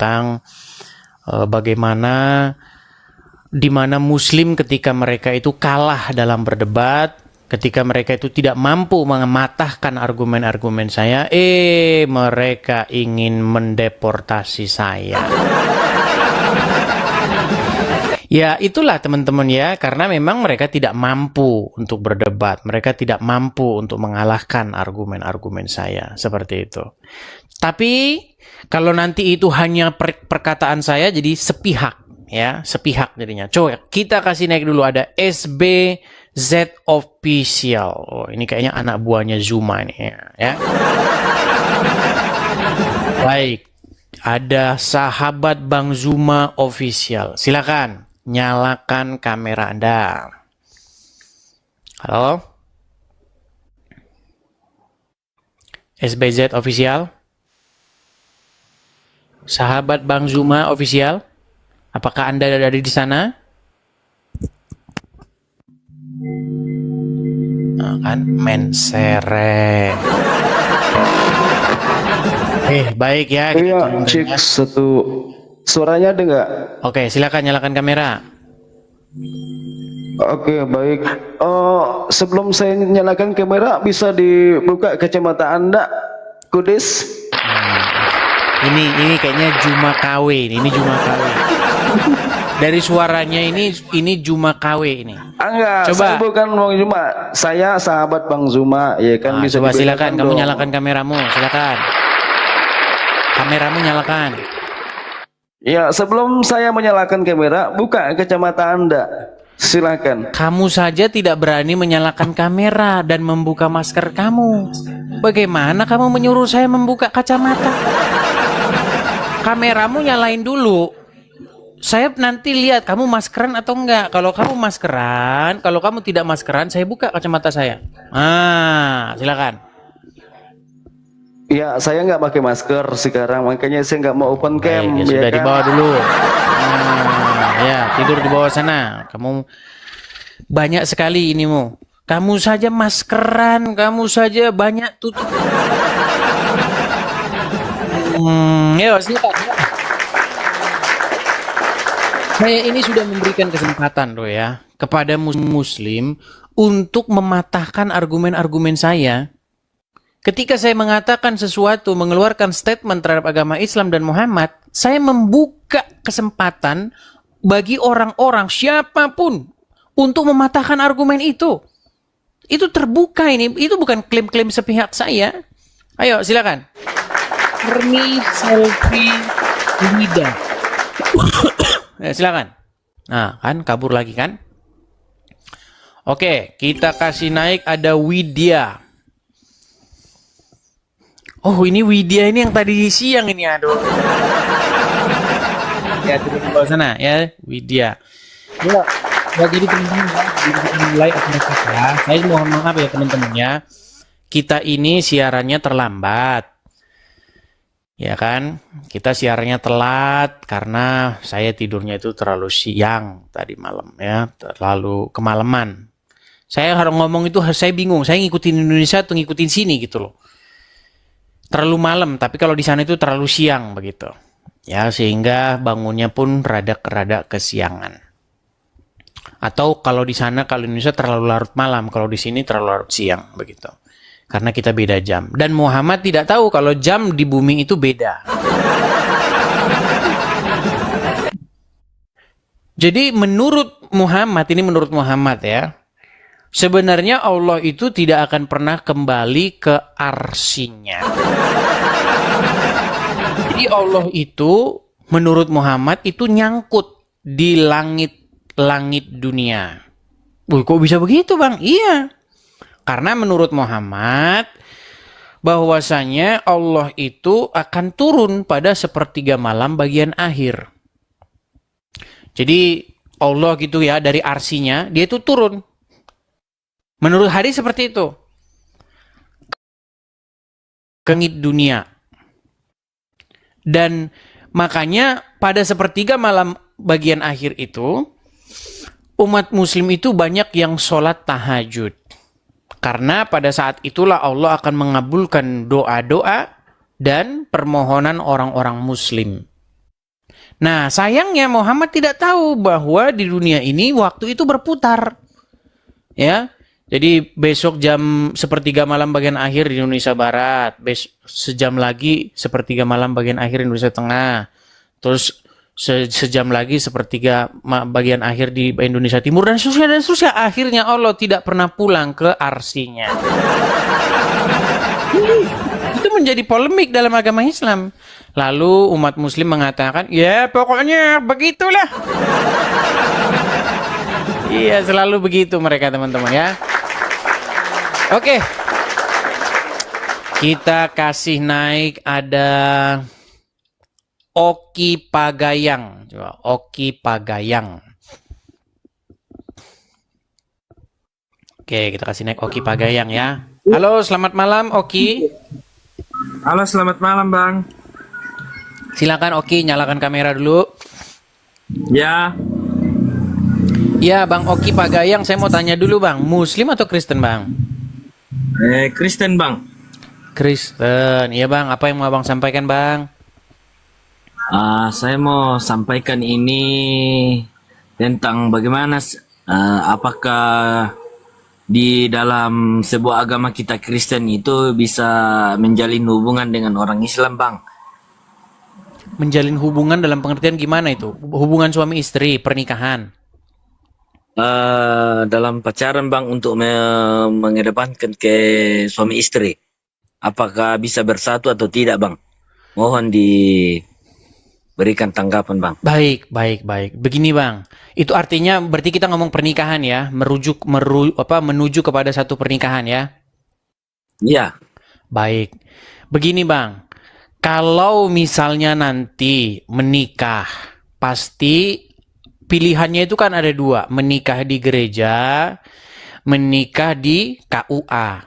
tentang bagaimana di mana Muslim ketika mereka itu kalah dalam berdebat, ketika mereka itu tidak mampu mematahkan argumen-argumen saya, mereka ingin mendeportasi saya. Ya itulah teman-teman ya, karena memang mereka tidak mampu untuk berdebat, mereka tidak mampu untuk mengalahkan argumen-argumen saya, seperti itu. Tapi kalau nanti itu hanya perkataan saya, jadi sepihak. Ya, sepihak jadinya. Coba kita kasih naik dulu, ada SBZ Official. Oh, ini kayaknya anak buahnya Zuma ini ya. Baik. Ada sahabat Bang Zuma Official. Silakan nyalakan kamera Anda. Halo? SBZ Official? Sahabat Bang Zuma Official? Apakah Anda ada di sana? Nah, kan mensere. Baik ya. Iya, cek satu. Suaranya ada nggak? Oke, silakan nyalakan kamera. Oke, baik. Sebelum saya nyalakan kamera, bisa dibuka kacamata Anda, Kudis? Ini kayaknya Juma KW ini Juma KW. Dari suaranya ini Juma KW ini. Enggak, coba. saya bukan Bang Zuma. Saya sahabat Bang Zuma, ya kan. Bisa coba silakan kamu dong. nyalakan kameramu, silakan. Kameramu nyalakan. Ya, sebelum saya menyalakan kamera, buka kacamata Anda. Silakan. Kamu saja tidak berani menyalakan kamera dan membuka masker kamu. Bagaimana kamu menyuruh saya membuka kacamata? Kameramu nyalain dulu. Saya nanti lihat kamu maskeran atau enggak. Kalau kamu maskeran, kalau kamu tidak maskeran, saya buka kacamata saya. Silakan. Ya, saya nggak pakai masker sekarang, makanya saya nggak mau open cam. Ya sudah, kan? dibawa dulu. Ya, tidur di bawah sana. Kamu banyak sekali inimu. Kamu saja maskeran, kamu saja banyak tutup. Ya, silakan. Saya ini sudah memberikan kesempatan loh ya kepada muslim untuk mematahkan argumen-argumen saya. Ketika saya mengatakan sesuatu, mengeluarkan statement terhadap agama Islam dan Muhammad, saya membuka kesempatan bagi orang-orang siapapun untuk mematahkan argumen itu. Itu terbuka ini, itu bukan klaim-klaim sepihak saya. Ayo silakan. Ernie Selfie Wida. Ya, silakan. Nah, kan kabur lagi kan? Oke, kita kasih naik, ada Widya. Oh, ini Widya ini yang tadi siang ini, aduh. Ya, turun di bawah sana ya, Widya. Ya, jadi teman-teman ya, mulai acara kita. Saya mohon maaf ya teman-teman ya. Kita ini siarannya terlambat. Ya kan, kita siarannya telat karena saya tidurnya itu terlalu siang tadi malam ya, terlalu kemalaman. Saya harus ngomong itu saya bingung, saya ngikutin Indonesia atau ngikutin sini gitu loh. Terlalu malam, tapi kalau di sana itu terlalu siang begitu. Ya, sehingga bangunnya pun rada kesiangan. Atau kalau di sana, kalau di Indonesia terlalu larut malam, kalau di sini terlalu larut siang begitu. Karena kita beda jam. Dan Muhammad tidak tahu kalau jam di bumi itu beda. Jadi menurut Muhammad ya, sebenarnya Allah itu tidak akan pernah kembali ke arsinya. Jadi Allah itu menurut Muhammad itu nyangkut di langit dunia. Kok bisa begitu Bang? Iya. Karena menurut Muhammad bahwasanya Allah itu akan turun pada sepertiga malam bagian akhir. Jadi Allah gitu ya dari arsinya dia itu turun. Menurut hadis seperti itu. Ke langit dunia. Dan makanya pada sepertiga malam bagian akhir itu umat muslim itu banyak yang sholat tahajud. Karena pada saat itulah Allah akan mengabulkan doa-doa dan permohonan orang-orang muslim. Nah, sayangnya Muhammad tidak tahu bahwa di dunia ini waktu itu berputar. Ya. Jadi besok jam sepertiga malam bagian akhir di Indonesia Barat, sejam lagi sepertiga malam bagian akhir di Indonesia Tengah, terus sejam lagi sepertiga bagian akhir di Indonesia Timur dan seterusnya dan seterusnya. Akhirnya Allah tidak pernah pulang ke arsinya. Itu menjadi polemik dalam agama Islam. Lalu umat Muslim mengatakan, ya pokoknya begitulah. Iya, selalu begitu mereka teman-teman ya. Oke, kita kasih naik ada Oki Pagayang. Coba, Oki Pagayang. Oke, kita kasih naik Oki Pagayang ya. Halo, selamat malam Oki. Halo, selamat malam Bang. Silakan Oki, nyalakan kamera dulu. Ya, Ya, Bang Oki Pagayang, saya mau tanya dulu Bang, Muslim atau Kristen Bang? Kristen Bang. Kristen, iya Bang. Apa yang mau Bang sampaikan Bang? Saya mau sampaikan ini tentang bagaimana, apakah di dalam sebuah agama kita Kristen itu bisa menjalin hubungan dengan orang Islam Bang. Menjalin hubungan dalam pengertian gimana itu? Hubungan suami istri, pernikahan. Dalam pacaran Bang untuk mengedepankan ke suami istri. Apakah bisa bersatu atau tidak Bang? Mohon diberikan tanggapan Bang. Baik. Begini Bang, itu artinya berarti kita ngomong pernikahan ya, menuju kepada satu pernikahan ya. Iya. Baik. Begini Bang, kalau misalnya nanti menikah, pasti pilihannya itu kan ada dua, menikah di gereja, menikah di KUA.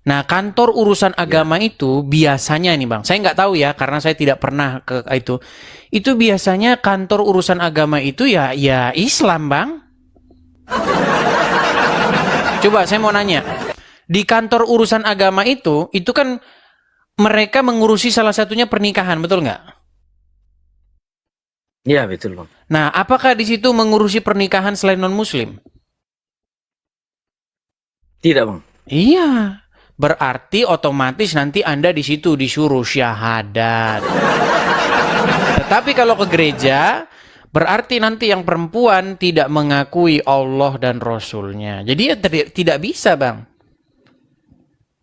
Nah, kantor urusan agama itu biasanya nih Bang, saya nggak tahu ya karena saya tidak pernah ke itu. Itu biasanya kantor urusan agama itu ya Islam Bang. Coba saya mau nanya, di kantor urusan agama itu kan mereka mengurusi salah satunya pernikahan, betul nggak? Iya, betul Bang. Nah, apakah di situ mengurusi pernikahan selain non-Muslim? Tidak Bang. Iya, berarti otomatis nanti Anda di situ disuruh syahadat. Tetapi kalau ke gereja, berarti nanti yang perempuan tidak mengakui Allah dan Rasulnya. Jadi ya tidak bisa Bang.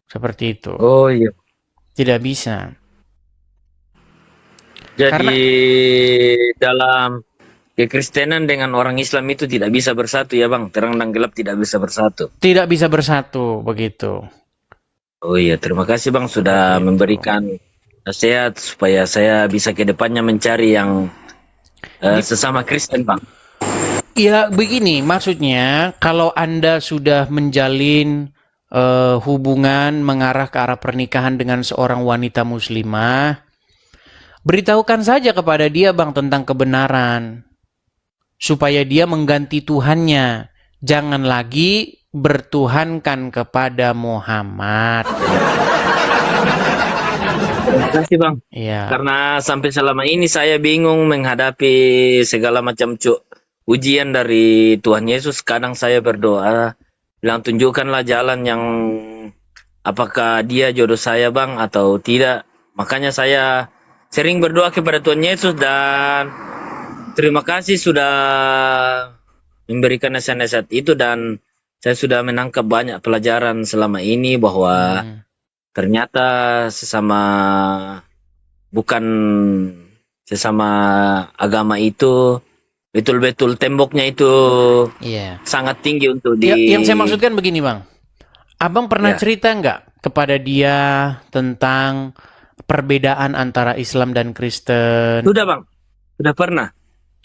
Seperti itu. Oh iya. Tidak bisa. Jadi dalam kekristenan dengan orang Islam itu tidak bisa bersatu ya Bang. Terang dan gelap tidak bisa bersatu. Tidak bisa bersatu, begitu. Oh iya, terima kasih Bang sudah memberikan nasihat supaya saya bisa ke depannya mencari yang sesama Kristen Bang. Ya begini, maksudnya kalau Anda sudah menjalin hubungan mengarah ke arah pernikahan dengan seorang wanita muslimah, beritahukan saja kepada dia Bang tentang kebenaran. Supaya dia mengganti Tuhannya. Jangan lagi bertuhankan kepada Muhammad. Terima kasih Bang. Iya. Karena sampai selama ini saya bingung menghadapi segala macam ujian dari Tuhan Yesus. Kadang saya berdoa, bilang tunjukkanlah jalan yang apakah dia jodoh saya Bang atau tidak. Makanya saya sering berdoa kepada Tuhan Yesus dan terima kasih sudah memberikan nasihat-nasihat itu dan saya sudah menangkap banyak pelajaran selama ini bahwa ternyata bukan sesama agama itu betul-betul temboknya itu sangat tinggi untuk Yang saya maksudkan begini Bang, Abang pernah cerita nggak kepada dia tentang perbedaan antara Islam dan Kristen? Sudah Bang, sudah pernah.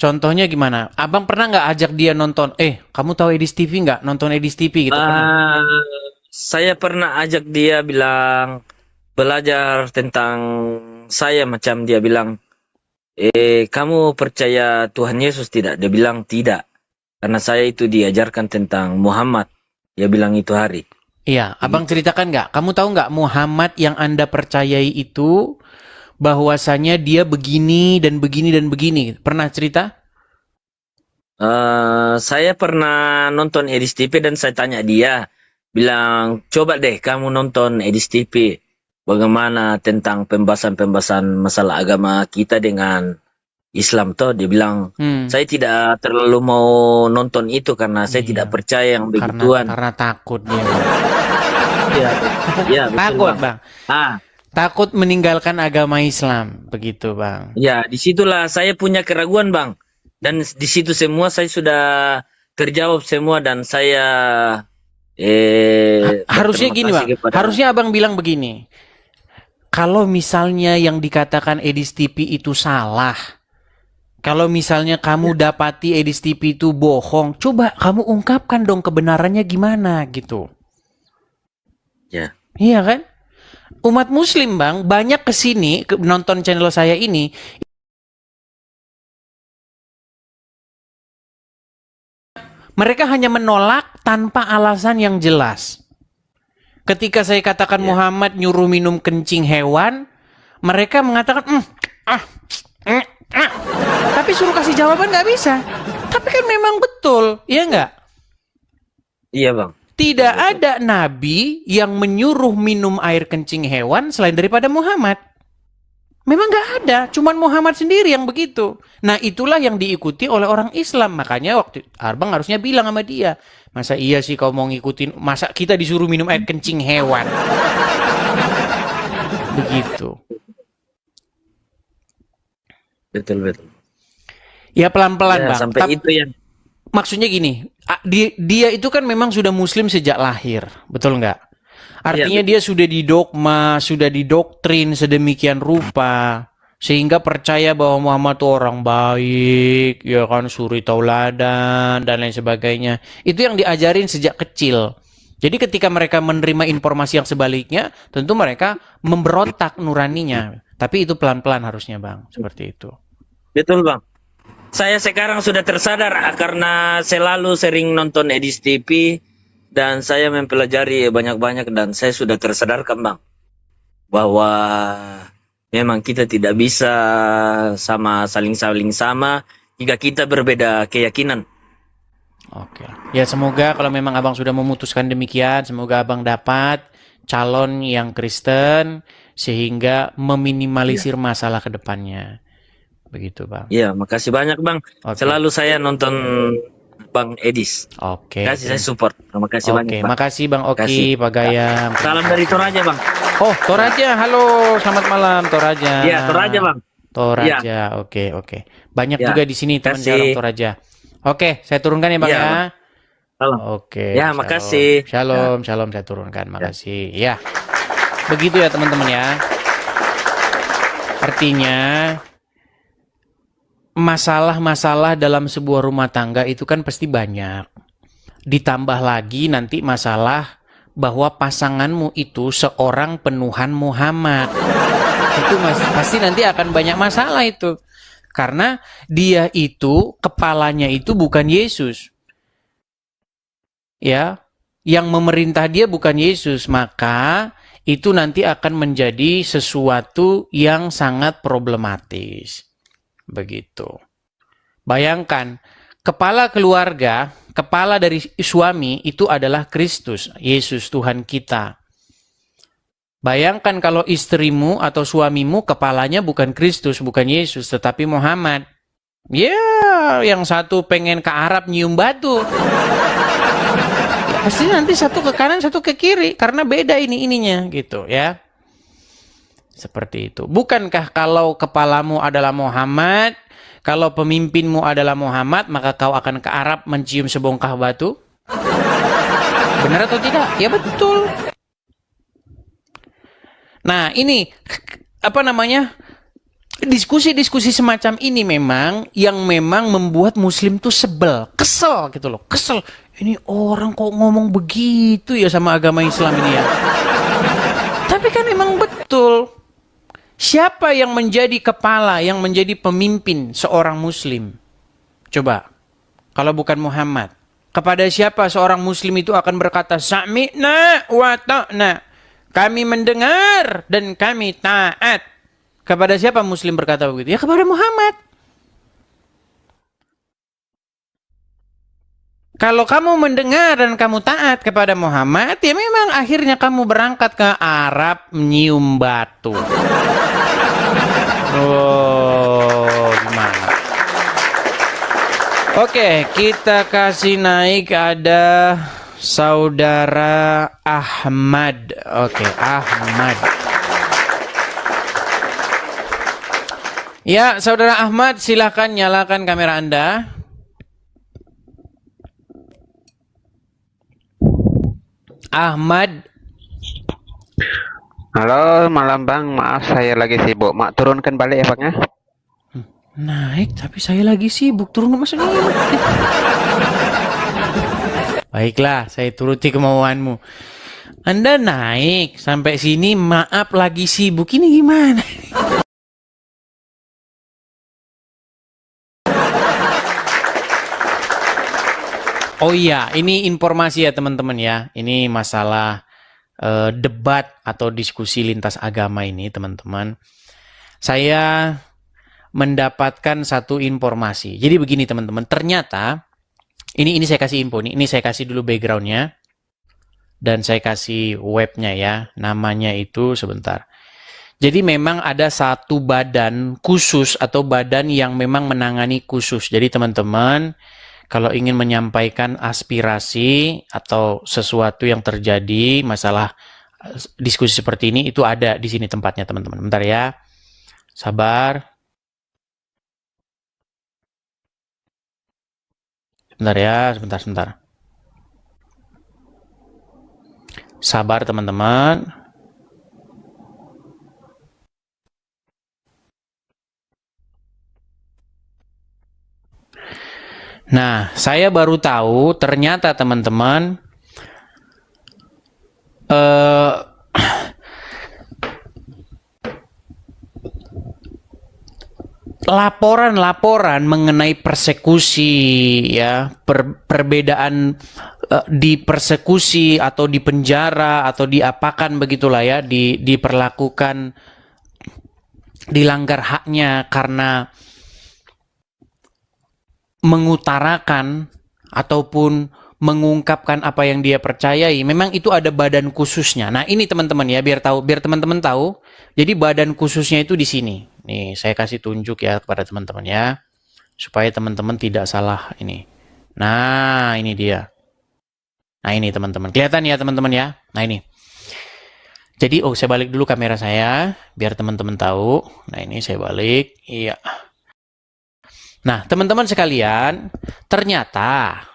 Contohnya gimana? Abang pernah nggak ajak dia nonton, kamu tahu Edis TV nggak? Nonton Edis TV gitu? Saya pernah ajak dia bilang, belajar tentang saya macam dia bilang, kamu percaya Tuhan Yesus tidak? Dia bilang tidak. Karena saya itu diajarkan tentang Muhammad. Dia bilang itu hari. Iya, Abang ceritakan nggak? Kamu tahu nggak Muhammad yang Anda percayai itu bahwasanya dia begini dan begini dan begini. Pernah cerita? Saya pernah nonton Edis TV dan saya tanya dia, bilang, coba deh kamu nonton Edis TV. Bagaimana tentang pembahasan-pembahasan masalah agama kita dengan Islam toh? Dia bilang, saya tidak terlalu mau nonton itu karena saya tidak percaya yang begituan. Karena takut dia. Iya, iya, betul, Takut, Bang. Bang. Takut meninggalkan agama Islam, begitu, Bang. Ya, disitulah saya punya keraguan, Bang. Dan di situ semua saya sudah terjawab semua dan saya harusnya berterima gini, kasih Bang. kepada- Harusnya Abang bilang begini. Kalau misalnya yang dikatakan Edis TV itu salah, kalau misalnya kamu dapati Edis TV itu bohong, coba kamu ungkapkan dong kebenarannya gimana gitu. Ya. Iya kan? Umat Muslim, Bang, banyak kesini nonton channel saya ini. Mereka hanya menolak tanpa alasan yang jelas. Ketika saya katakan Muhammad nyuruh minum kencing hewan, mereka mengatakan, tapi suruh kasih jawaban nggak bisa. Tapi kan memang betul, iya nggak? Iya, Bang. Tidak ada nabi yang menyuruh minum air kencing hewan selain daripada Muhammad. Memang nggak ada, cuman Muhammad sendiri yang begitu. Nah, itulah yang diikuti oleh orang Islam. Makanya waktu Abang harusnya bilang sama dia, masa iya sih kau mau ngikutin, masa kita disuruh minum air kencing hewan? Begitu. Betul. Ya pelan-pelan, Ya, Bang. sampai itu yang Maksudnya gini, dia itu kan memang sudah Muslim sejak lahir, betul nggak? Artinya dia sudah didogma, sudah didoktrin sedemikian rupa, sehingga percaya bahwa Muhammad itu orang baik, ya kan, suri tauladan dan lain sebagainya. Itu yang diajarin sejak kecil. Jadi ketika mereka menerima informasi yang sebaliknya, tentu mereka memberontak nuraninya. Tapi itu pelan-pelan harusnya, Bang, seperti itu. betul, Bang. Saya sekarang sudah tersadar karena selalu sering nonton Edis TV dan saya mempelajari banyak-banyak dan saya sudah tersadarkan, Bang, bahwa memang kita tidak bisa saling-saling sama jika kita berbeda keyakinan. Oke. Ya semoga kalau memang Abang sudah memutuskan demikian, semoga Abang dapat calon yang Kristen sehingga meminimalisir masalah ke depannya. Begitu, Bang. Iya, makasih banyak, Bang. Oke. Selalu saya nonton Bang Edis. Oke. Kasih saya support. Terima kasih banyak, Bang. Makasih Bang Oki, Kasih. Pak Gayam. Salam dari Toraja, Bang. Oh, Toraja. Halo, selamat malam Toraja. Iya, Toraja, Bang. Toraja. Oke. Banyak Ya. juga di sini teman Kasih. orang Toraja. Oke, saya turunkan ya, Bang Iya, ya. Bang. Salam. Oke. Ya, shalom. makasih. Shalom, saya turunkan. Makasih. Ya. Begitu ya, teman-teman ya. Artinya masalah-masalah dalam sebuah rumah tangga itu kan pasti banyak. Ditambah lagi nanti masalah bahwa pasanganmu itu seorang penuhan Muhammad. Itu pasti nanti akan banyak masalah itu. Karena dia itu, kepalanya itu bukan Yesus. Ya, yang memerintah dia bukan Yesus, maka itu nanti akan menjadi sesuatu yang sangat problematis. Begitu. Bayangkan, kepala keluarga, kepala dari suami itu adalah Kristus, Yesus Tuhan kita. Bayangkan kalau istrimu atau suamimu kepalanya bukan Kristus, bukan Yesus, tetapi Muhammad. Ya, yang satu pengen ke Arab nyium batu. Ya, pasti nanti satu ke kanan, satu ke kiri, karena beda ininya gitu ya. Seperti itu. Bukankah kalau kepalamu adalah Muhammad, kalau pemimpinmu adalah Muhammad, maka kau akan ke Arab mencium sebongkah batu? Benar atau tidak? Ya betul. Nah, ini apa namanya? Diskusi-diskusi semacam ini memang yang memang membuat Muslim tuh sebel, kesel gitu loh, kesel. Ini orang kok ngomong begitu ya sama agama Islam ini ya. Tapi kan memang betul. Siapa yang menjadi kepala, yang menjadi pemimpin seorang Muslim? Coba, kalau bukan Muhammad. Kepada siapa seorang Muslim itu akan berkata, Sami'na wa ta'na. Kami mendengar dan kami taat. Kepada siapa Muslim berkata begitu? Ya kepada Muhammad. Kalau kamu mendengar dan kamu taat kepada Muhammad, ya memang akhirnya kamu berangkat ke Arab nyium batu. Oh, gimana? Oke, kita kasih naik ada Saudara Ahmad. Oke, Ahmad. Ya, Saudara Ahmad, silahkan nyalakan kamera Anda. Ahmad. Halo, malam Bang. Maaf saya lagi sibuk. Mak turunkan balik ya Bang ya. Naik, tapi saya lagi sibuk. Turun maksudnya. Baiklah, saya turuti kemauanmu. Anda naik sampai sini, maaf lagi sibuk. Ini gimana? Oh iya, ini informasi ya teman-teman ya. Ini masalah debat atau diskusi lintas agama ini teman-teman. Saya mendapatkan satu informasi. Jadi begini teman-teman, ternyata ini saya kasih info nih. Ini saya kasih dulu backgroundnya dan saya kasih webnya ya. Namanya itu sebentar. Jadi memang ada satu badan khusus atau badan yang memang menangani khusus. Jadi teman-teman, kalau ingin menyampaikan aspirasi atau sesuatu yang terjadi, masalah diskusi seperti ini, itu ada di sini tempatnya teman-teman. Bentar ya, sabar. Bentar ya, sebentar. Sabar teman-teman. Nah, saya baru tahu ternyata teman-teman laporan-laporan mengenai persekusi ya, perbedaan di persekusi atau di penjara atau diapakan begitulah ya, diperlakukan, dilanggar haknya karena mengutarakan ataupun mengungkapkan apa yang dia percayai, memang itu ada badan khususnya. Nah, ini teman-teman ya, biar teman-teman tahu. Jadi badan khususnya itu di sini. Nih, saya kasih tunjuk ya kepada teman-teman ya, supaya teman-teman tidak salah ini. Nah, ini dia. Nah, ini teman-teman. Kelihatan ya teman-teman ya. Nah, ini. Jadi, saya balik dulu kamera saya biar teman-teman tahu. Nah, ini saya balik. Iya. Nah, teman-teman sekalian, ternyata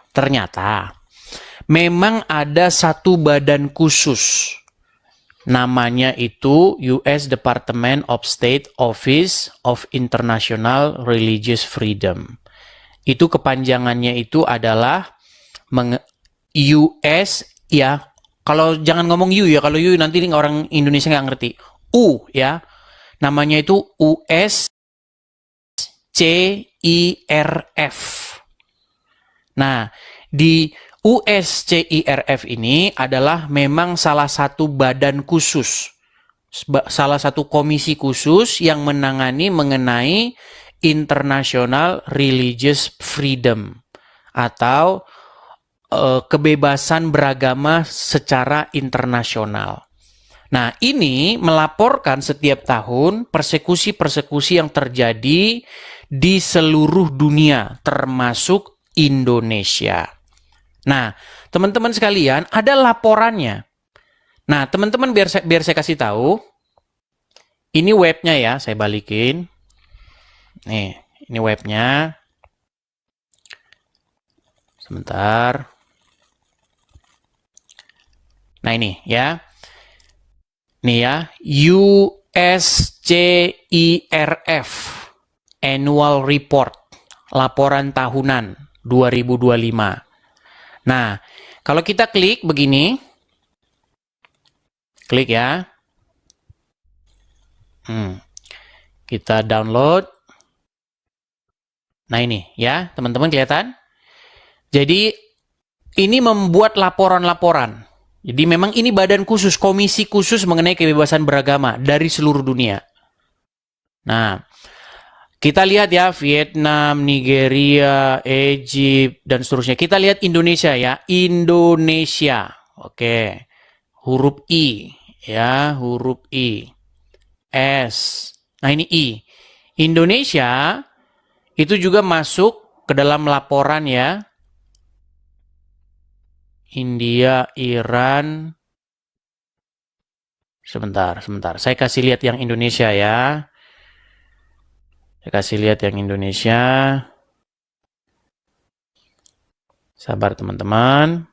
memang ada satu badan khusus. Namanya itu US Department of State Office of International Religious Freedom. Itu kepanjangannya itu adalah US ya. Kalau jangan ngomong U ya, kalau U nanti orang Indonesia nggak ngerti. U ya. Namanya itu US CIRF. Nah, di USCIRF ini adalah memang salah satu badan khusus, salah satu komisi khusus yang mengenai International Religious Freedom atau kebebasan beragama secara internasional. Nah, ini melaporkan setiap tahun persekusi-persekusi yang terjadi di seluruh dunia, termasuk Indonesia. Nah, teman-teman sekalian, ada laporannya. Nah, teman-teman biar saya kasih tahu. Ini webnya ya, saya balikin. Nih, ini webnya. Sebentar. Nah, ini ya. Nih ya, USCIRF Annual Report, laporan tahunan 2025. Nah, kalau kita klik begini, klik ya, kita download. Nah ini ya, teman-teman kelihatan. Jadi ini membuat laporan-laporan. Jadi memang ini badan khusus, komisi khusus mengenai kebebasan beragama dari seluruh dunia. Nah, kita lihat ya, Vietnam, Nigeria, Egypt, dan seterusnya. Kita lihat Indonesia ya, Indonesia. Oke, huruf I, ya, huruf I. S. Nah, ini I. Indonesia itu juga masuk ke dalam laporan ya. India, Iran. Sebentar. Saya kasih lihat yang Indonesia ya. Saya kasih lihat yang Indonesia. Sabar teman-teman.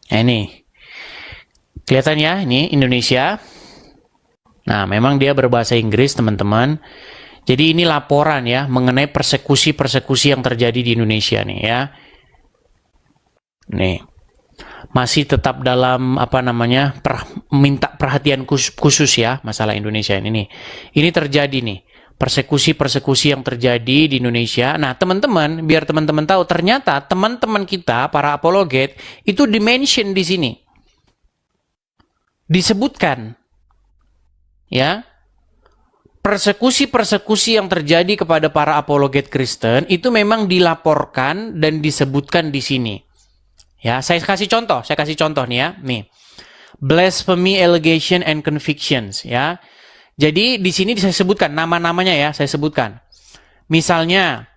Nah, ini. Kelihatan ya, ini Indonesia. Nah, memang dia berbahasa Inggris, teman-teman. Jadi ini laporan ya mengenai persekusi-persekusi yang terjadi di Indonesia nih ya. Nih. Masih tetap dalam apa namanya? Minta perhatian khusus ya masalah Indonesia ini nih. Ini terjadi nih. Persekusi-persekusi yang terjadi di Indonesia. Nah, teman-teman, biar teman-teman tahu ternyata teman-teman kita para apologet itu dimention di sini. Disebutkan ya, persekusi-persekusi yang terjadi kepada para apologet Kristen itu memang dilaporkan dan disebutkan di sini. Ya, saya kasih contoh nih ya. Nih. Blasphemy allegation and convictions ya. Jadi di sini saya sebutkan nama-namanya ya, saya sebutkan. Misalnya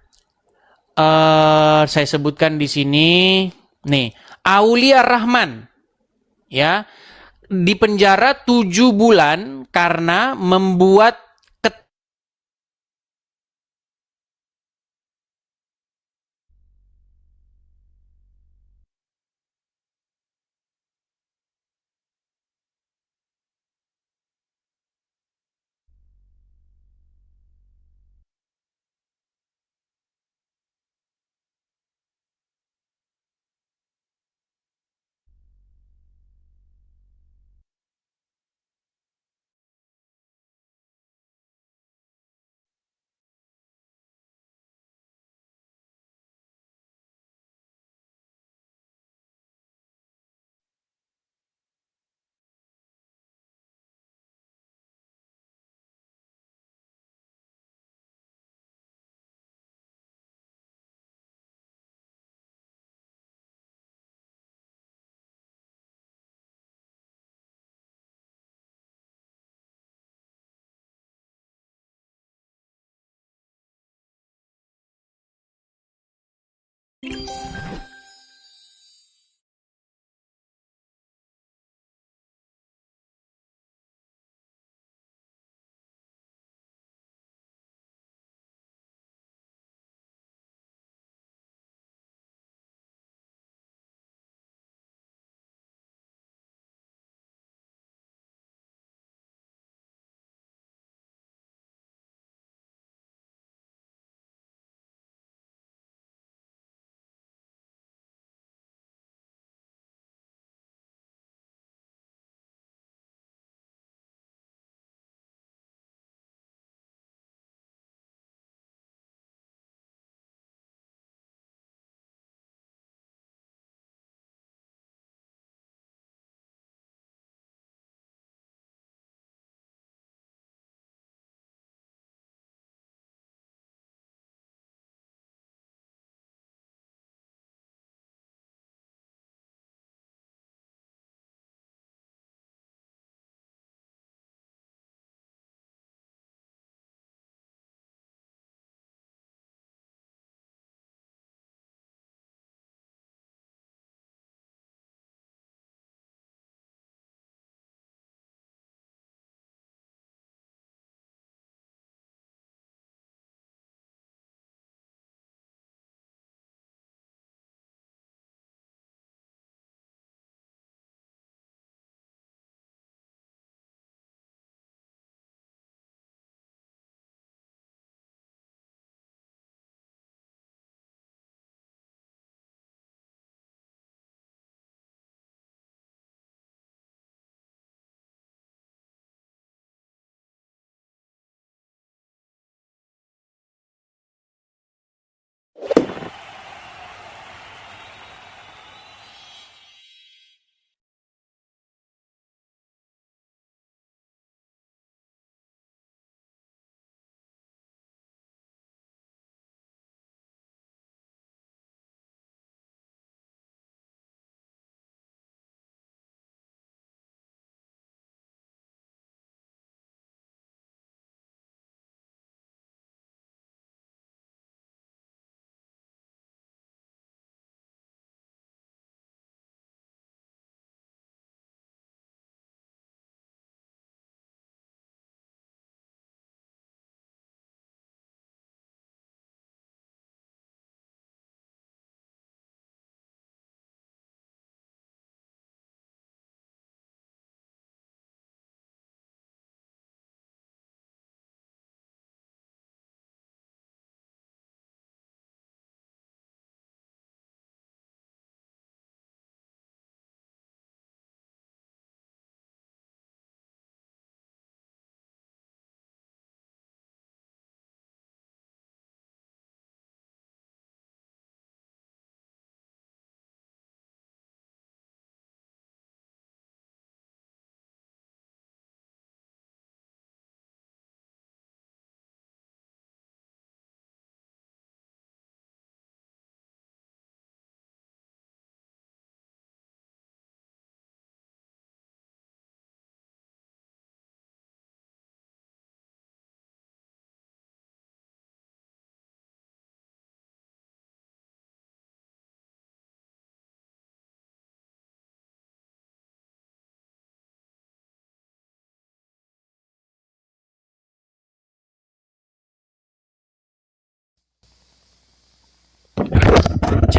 saya sebutkan di sini nih, Aulia Rahman ya, dipenjara 7 bulan karena membuat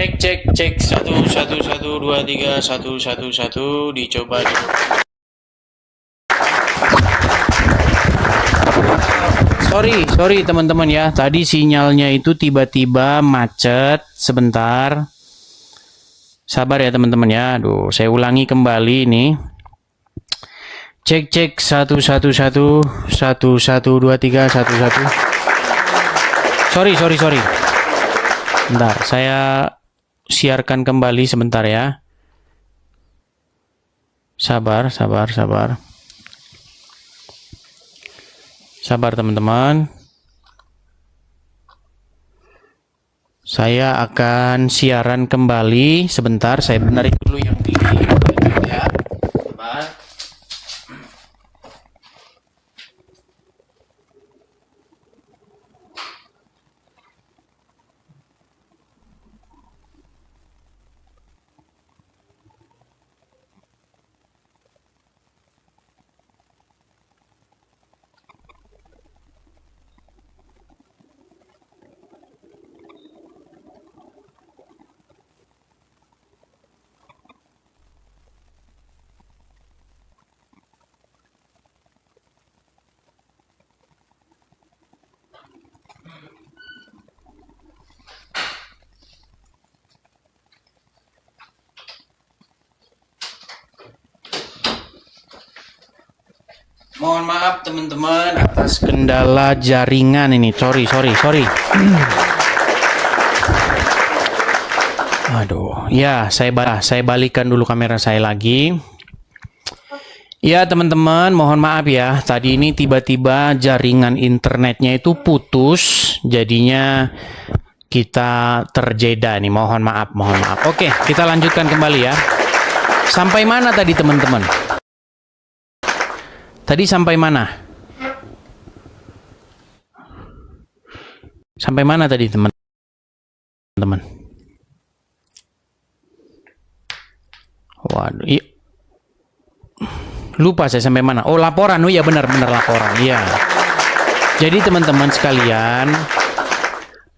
Cek 1 1 1 2 3 1 1 1 dicoba. Sorry teman-teman ya. Tadi sinyalnya itu tiba-tiba macet sebentar. Sabar ya teman-teman ya. Aduh, saya ulangi kembali ini. Cek 1 1 1 1 1 2 3 1 1. Sorry. Bentar, saya siarkan kembali sebentar ya. Sabar teman-teman. Saya akan siaran kembali sebentar. Saya benerin dulu yang di ya. Sabar. Mohon maaf teman-teman atas kendala jaringan ini. Sorry. Aduh, ya saya balikan dulu kamera saya lagi. Ya teman-teman, mohon maaf ya. Tadi ini tiba-tiba jaringan internetnya itu putus, jadinya kita terjeda nih. Mohon maaf. Oke, kita lanjutkan kembali ya. Sampai mana tadi teman-teman? Tadi sampai mana? Sampai mana tadi teman-teman? Waduh, iya. Lupa saya sampai mana. Oh, laporan. Oh ya benar laporan. Iya. Jadi teman-teman sekalian,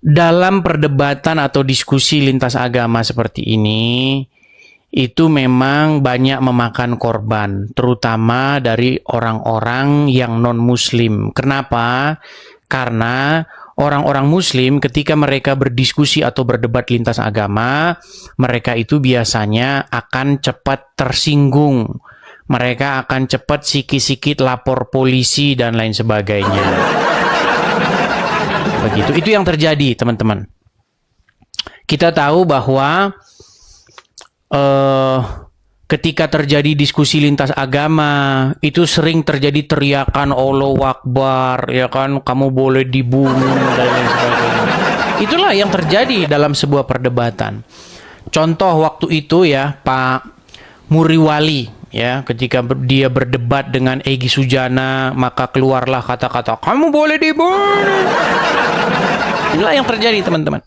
dalam perdebatan atau diskusi lintas agama seperti ini, itu memang banyak memakan korban, terutama dari orang-orang yang non-muslim. Kenapa? Karena orang-orang muslim ketika mereka berdiskusi atau berdebat lintas agama, mereka itu biasanya akan cepat tersinggung. Mereka akan cepat sikit-sikit lapor polisi dan lain sebagainya. Begitu. Itu yang terjadi, teman-teman. Kita tahu bahwa ketika terjadi diskusi lintas agama itu sering terjadi teriakan Allahu Akbar, ya kan, kamu boleh dibunuh dan lain sebagainya. Itulah yang terjadi dalam sebuah perdebatan. Contoh waktu itu ya Pak Muriwali ya, ketika dia berdebat dengan Egy Sujana, maka keluarlah kata-kata kamu boleh dibunuh. Inilah yang terjadi teman-teman.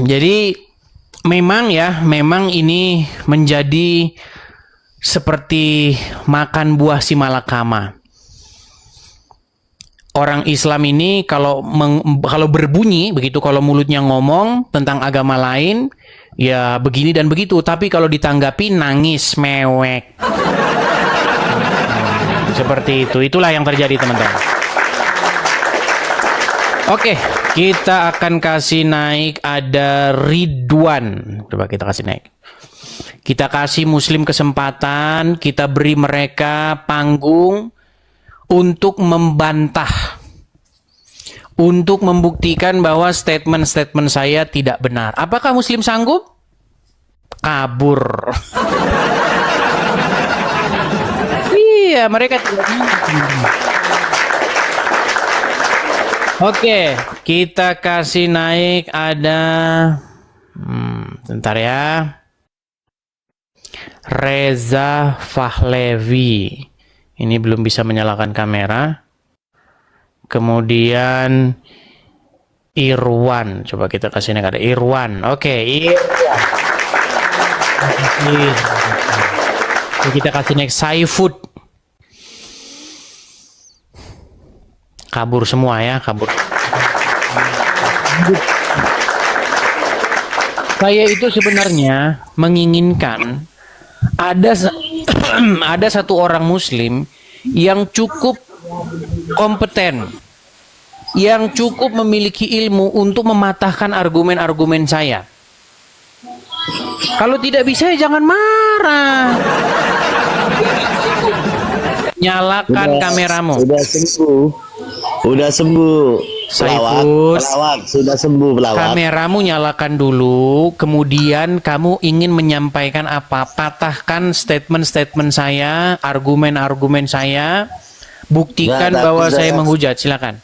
Jadi memang ini menjadi seperti makan buah si malakama. Orang Islam ini kalau berbunyi begitu, kalau mulutnya ngomong tentang agama lain, ya begini dan begitu. Tapi kalau ditanggapi nangis, mewek. Seperti itu. Itulah yang terjadi teman-teman. Oke, kita akan kasih naik ada Ridwan. Coba kita kasih naik. Kita kasih Muslim kesempatan, kita beri mereka panggung untuk membantah. Untuk membuktikan bahwa statement-statement saya tidak benar. Apakah Muslim sanggup? Kabur. Iya, mereka tidak sanggup. Oke, kita kasih naik ada bentar ya. Reza Fahlevi. Ini belum bisa menyalakan kamera. Kemudian Irwan. Coba kita kasih naik ada Irwan. Oke, Irwan. Kita kasih naik Saifud. Kabur semua ya, kabur. Saya itu sebenarnya menginginkan ada satu orang Muslim yang cukup kompeten, yang cukup memiliki ilmu untuk mematahkan argumen-argumen saya. Kalau tidak bisa, ya jangan marah. Nyalakan kameramu. Sudah sembuh. Sudah sembuh. Saifus, Pelawak, sudah sembuh pelawak. kameramu nyalakan dulu, kemudian kamu ingin menyampaikan apa? Patahkan statement-statement saya, argumen-argumen saya, buktikan Nggak, bahwa tapi saya saya- menghujat, silakan.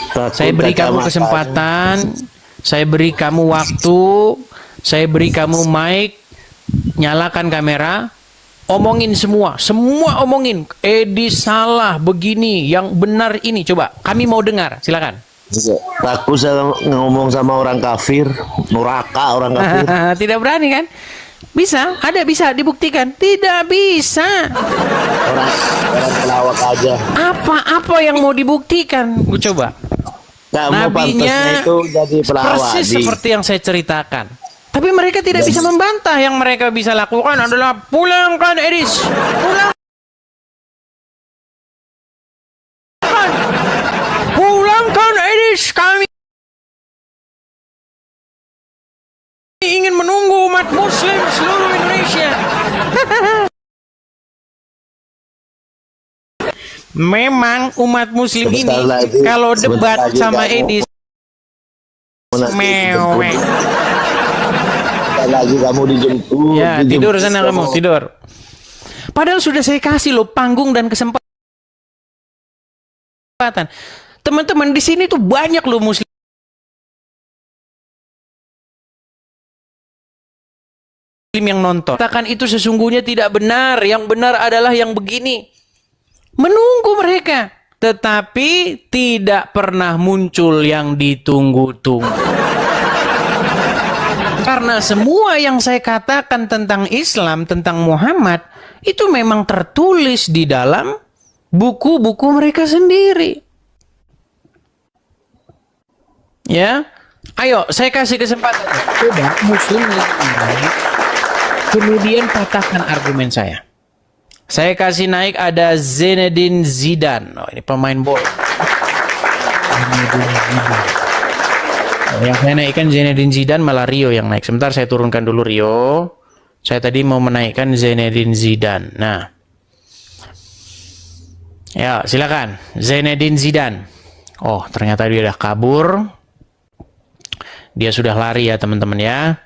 Takut Saya beri kamu kacamata. kesempatan, saya beri kamu waktu, saya beri kamu mic, nyalakan kamera, omongin semua omongin. Edi salah begini, yang benar ini, coba. Kami mau dengar, silakan. Takut saya ngomong sama orang kafir, neraka orang kafir. Tidak berani kan? Bisa dibuktikan. Tidak bisa. orang pelawak aja. Apa yang mau dibuktikan? Gue coba. Kamu pantasnya itu jadi pelawak. persis Di. seperti yang saya ceritakan. Tapi mereka tidak bisa membantah. Yang mereka bisa lakukan adalah pulangkan Edis. Pulangkan Edis. Kami ingin menunggu umat Muslim seluruh Indonesia. Memang umat Muslim ini Sebentar lagi- kalau sebentar debat lagi sama kamu- Edis Nanti mewek. Bentar lagi kamu dijemput. Ya, tidur dijemput sana sama- kamu, tidur. Padahal sudah saya kasih loh panggung dan kesempatan. Teman-teman di sini tuh banyak loh Muslim yang nonton. Katakan itu sesungguhnya tidak benar. Yang benar adalah yang begini. Menunggu mereka. Tetapi tidak pernah muncul yang ditunggu-tunggu. Karena semua yang saya katakan tentang Islam, tentang Muhammad, itu memang tertulis di dalam buku-buku mereka sendiri. Ya, ayo saya kasih kesempatan. Coba Muslim yang lain, kemudian patahkan argumen saya. Saya kasih naik ada Zinedine Zidane. Oh, ini pemain bola. Zinedine Zidane. Yang saya naikkan Zinedine Zidane malah Rio yang naik. Sebentar saya turunkan dulu Rio. Saya tadi mau menaikkan Zinedine Zidane. Nah. Ya, silakan. Zinedine Zidane. Oh, ternyata dia udah kabur. Dia sudah lari ya, teman-teman ya.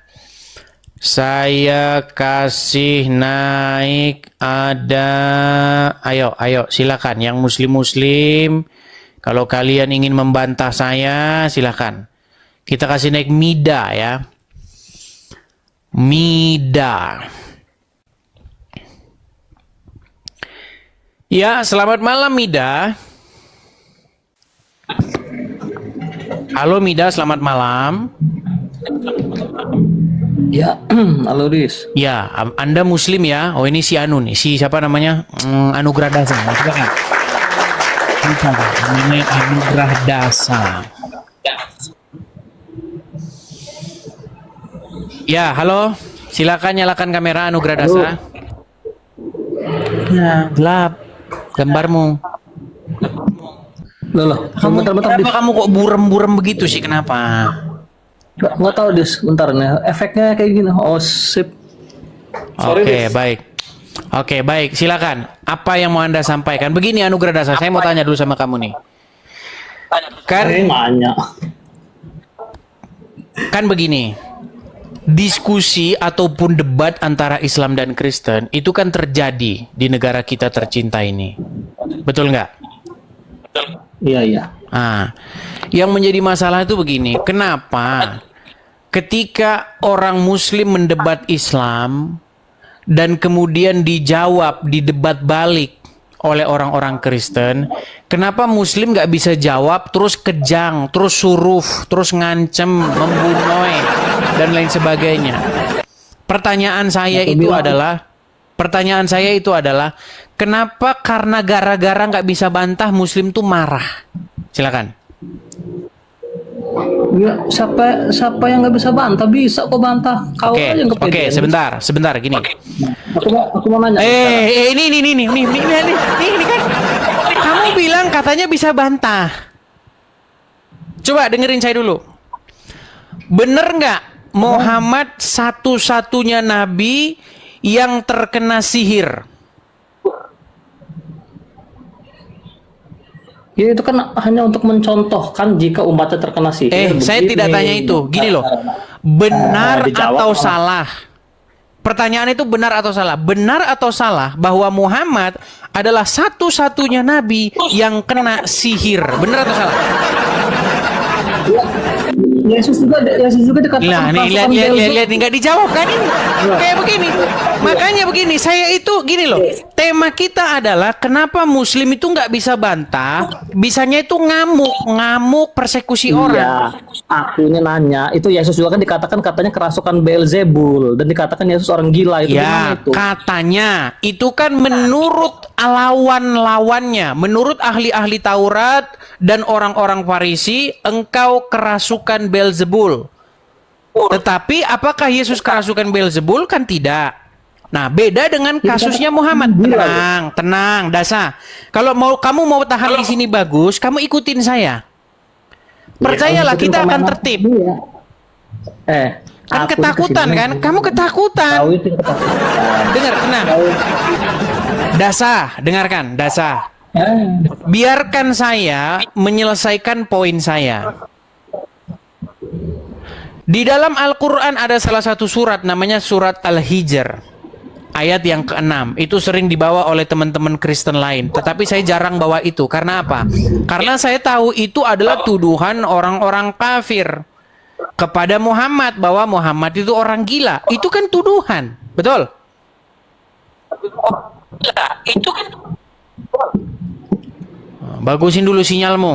Saya kasih naik ada ayo silakan yang muslim kalau kalian ingin membantah saya silakan. Kita kasih naik Mida ya. Mida. Ya, selamat malam Mida. Halo Mida, selamat malam. Ya, halo Riz. Ya, Anda Muslim ya? Oh ini si Anu nih, si siapa namanya? Anugrah Dasa. Silakan. Namanya Anugrah Dasa. Ya, halo. Silakan nyalakan kamera Anugrah Dasa. Ya, gelap. Gambarmu. Loh, bentar-bentar Dis. Kenapa kamu kok burem-burem begitu sih? Kenapa? Nggak tahu Dis, bentar nih. Efeknya kayak gini. Oh, sip. Oke, baik. Oke, baik. Silakan. Apa yang mau Anda sampaikan? Begini Anugrah Dasa, saya mau tanya dulu sama kamu nih. Kan begini. Diskusi ataupun debat antara Islam dan Kristen itu kan terjadi di negara kita tercinta ini. Betul nggak? Iya, iya. Ah, yang menjadi masalah itu begini, kenapa ketika orang Muslim mendebat Islam dan kemudian dijawab di debat balik oleh orang-orang Kristen, kenapa Muslim nggak bisa jawab terus kejang, terus suruf, terus ngancem, membunuh dan lain sebagainya? Pertanyaan saya itu adalah kenapa karena gara-gara nggak bisa bantah Muslim tuh marah? Silakan. Ya, siapa yang nggak bisa bantah? Bisa kok bantah. Kau Oke, aja yang oke, kepedean. sebentar gini. Aku mau nanya. Ini kan kamu bilang katanya bisa bantah. Coba dengerin saya dulu. Bener nggak Muhammad satu-satunya nabi yang terkena sihir? Ya itu kan hanya untuk mencontohkan jika umatnya terkena sihir. Saya tidak tanya itu. Gini loh. Benar dijawab atau malah. salah? Pertanyaan itu benar atau salah? Benar atau salah bahwa Muhammad adalah satu-satunya nabi yang kena sihir? Benar atau salah? Yesus juga dikatakan Nah, nih pasukan lihat Beelzebub. nggak dijawab kan ini? Kayak begini. Makanya begini, saya itu gini loh. Tema kita adalah kenapa Muslim itu nggak bisa bantah, bisanya itu ngamuk persekusi orang. Iya, aku ini nanya, itu Yesus juga kan dikatakan katanya kerasukan Beelzebul dan dikatakan Yesus orang gila itu Ya, gimana itu? katanya itu kan menurut lawan-lawannya, menurut ahli-ahli Taurat dan orang-orang Farisi, engkau kerasukan Beelzebul. Tetapi apakah Yesus kerasukan Beelzebul? Kan tidak. Nah, beda dengan kasusnya Muhammad. Tenang, Dasa. Kalau kamu mau tahan di sini bagus, kamu ikutin saya. Percayalah, kita akan tertib. Kan Aku ketakutan kesini- kan? Kamu ketakutan. Kau itu ketakutan. Dengar, tenang. Dasa, dengarkan, Dasa. Biarkan saya menyelesaikan poin saya. Di dalam Al-Quran ada salah satu surat namanya surat Al-Hijr. Ayat yang ke-6. Itu sering dibawa oleh teman-teman Kristen lain. Tetapi saya jarang bawa itu. Karena apa? Karena saya tahu itu adalah tuduhan orang-orang kafir kepada Muhammad. Bahwa Muhammad itu orang gila. Itu kan tuduhan. Betul? Itu kan. Bagusin dulu sinyalmu.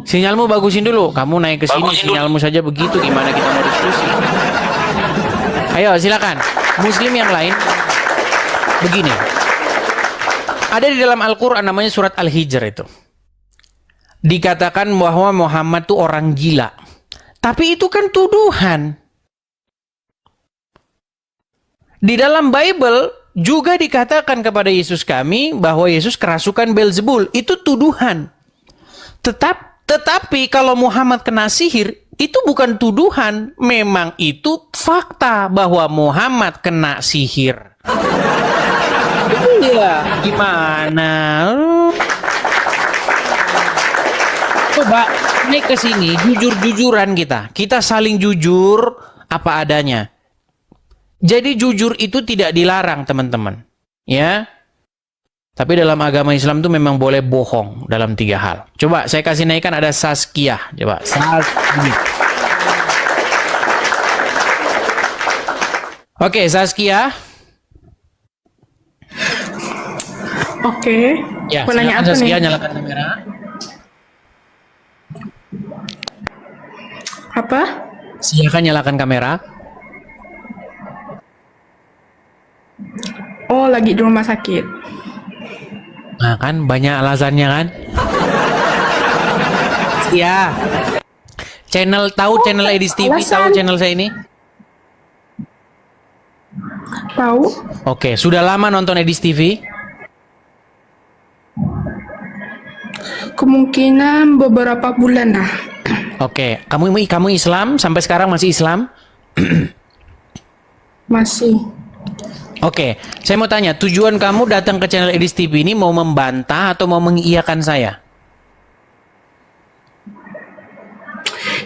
Sinyalmu bagusin dulu. Kamu naik ke sini sinyalmu saja begitu, gimana kita mau diskusi? Ayo silakan. Muslim yang lain begini. Ada di dalam Al-Qur'an namanya surat Al-Hijr itu. Dikatakan bahwa Muhammad itu orang gila. Tapi itu kan tuduhan. Di dalam Bible juga dikatakan kepada Yesus kami bahwa Yesus kerasukan Beelzebul. Itu tuduhan. Tetapi kalau Muhammad kena sihir, itu bukan tuduhan. Memang itu fakta bahwa Muhammad kena sihir. Iya, gimana? Coba naik ke sini, jujur-jujuran kita. Kita saling jujur apa adanya. Jadi jujur itu tidak dilarang, teman-teman. Ya. Tapi dalam agama Islam itu memang boleh bohong dalam 3 hal. Coba saya kasih naikkan ada Saskia. Coba Saskia. Oke, Saskia. Oke. Ya, Mau nanya silakan apa Saskia, nih? nyalakan kamera. Apa? Silakan nyalakan kamera. Oh, lagi di rumah sakit. Nah kan banyak alasannya kan. Ya. Channel channel Edis TV, tahu alasan. channel saya ini? Tahu? Oke, sudah lama nonton Edis TV? Kemungkinan beberapa bulan lah. Oke, kamu Islam sampai sekarang masih Islam? Masih. Oke, saya mau tanya, tujuan kamu datang ke channel Edis TV ini mau membantah atau mau mengiyakan saya?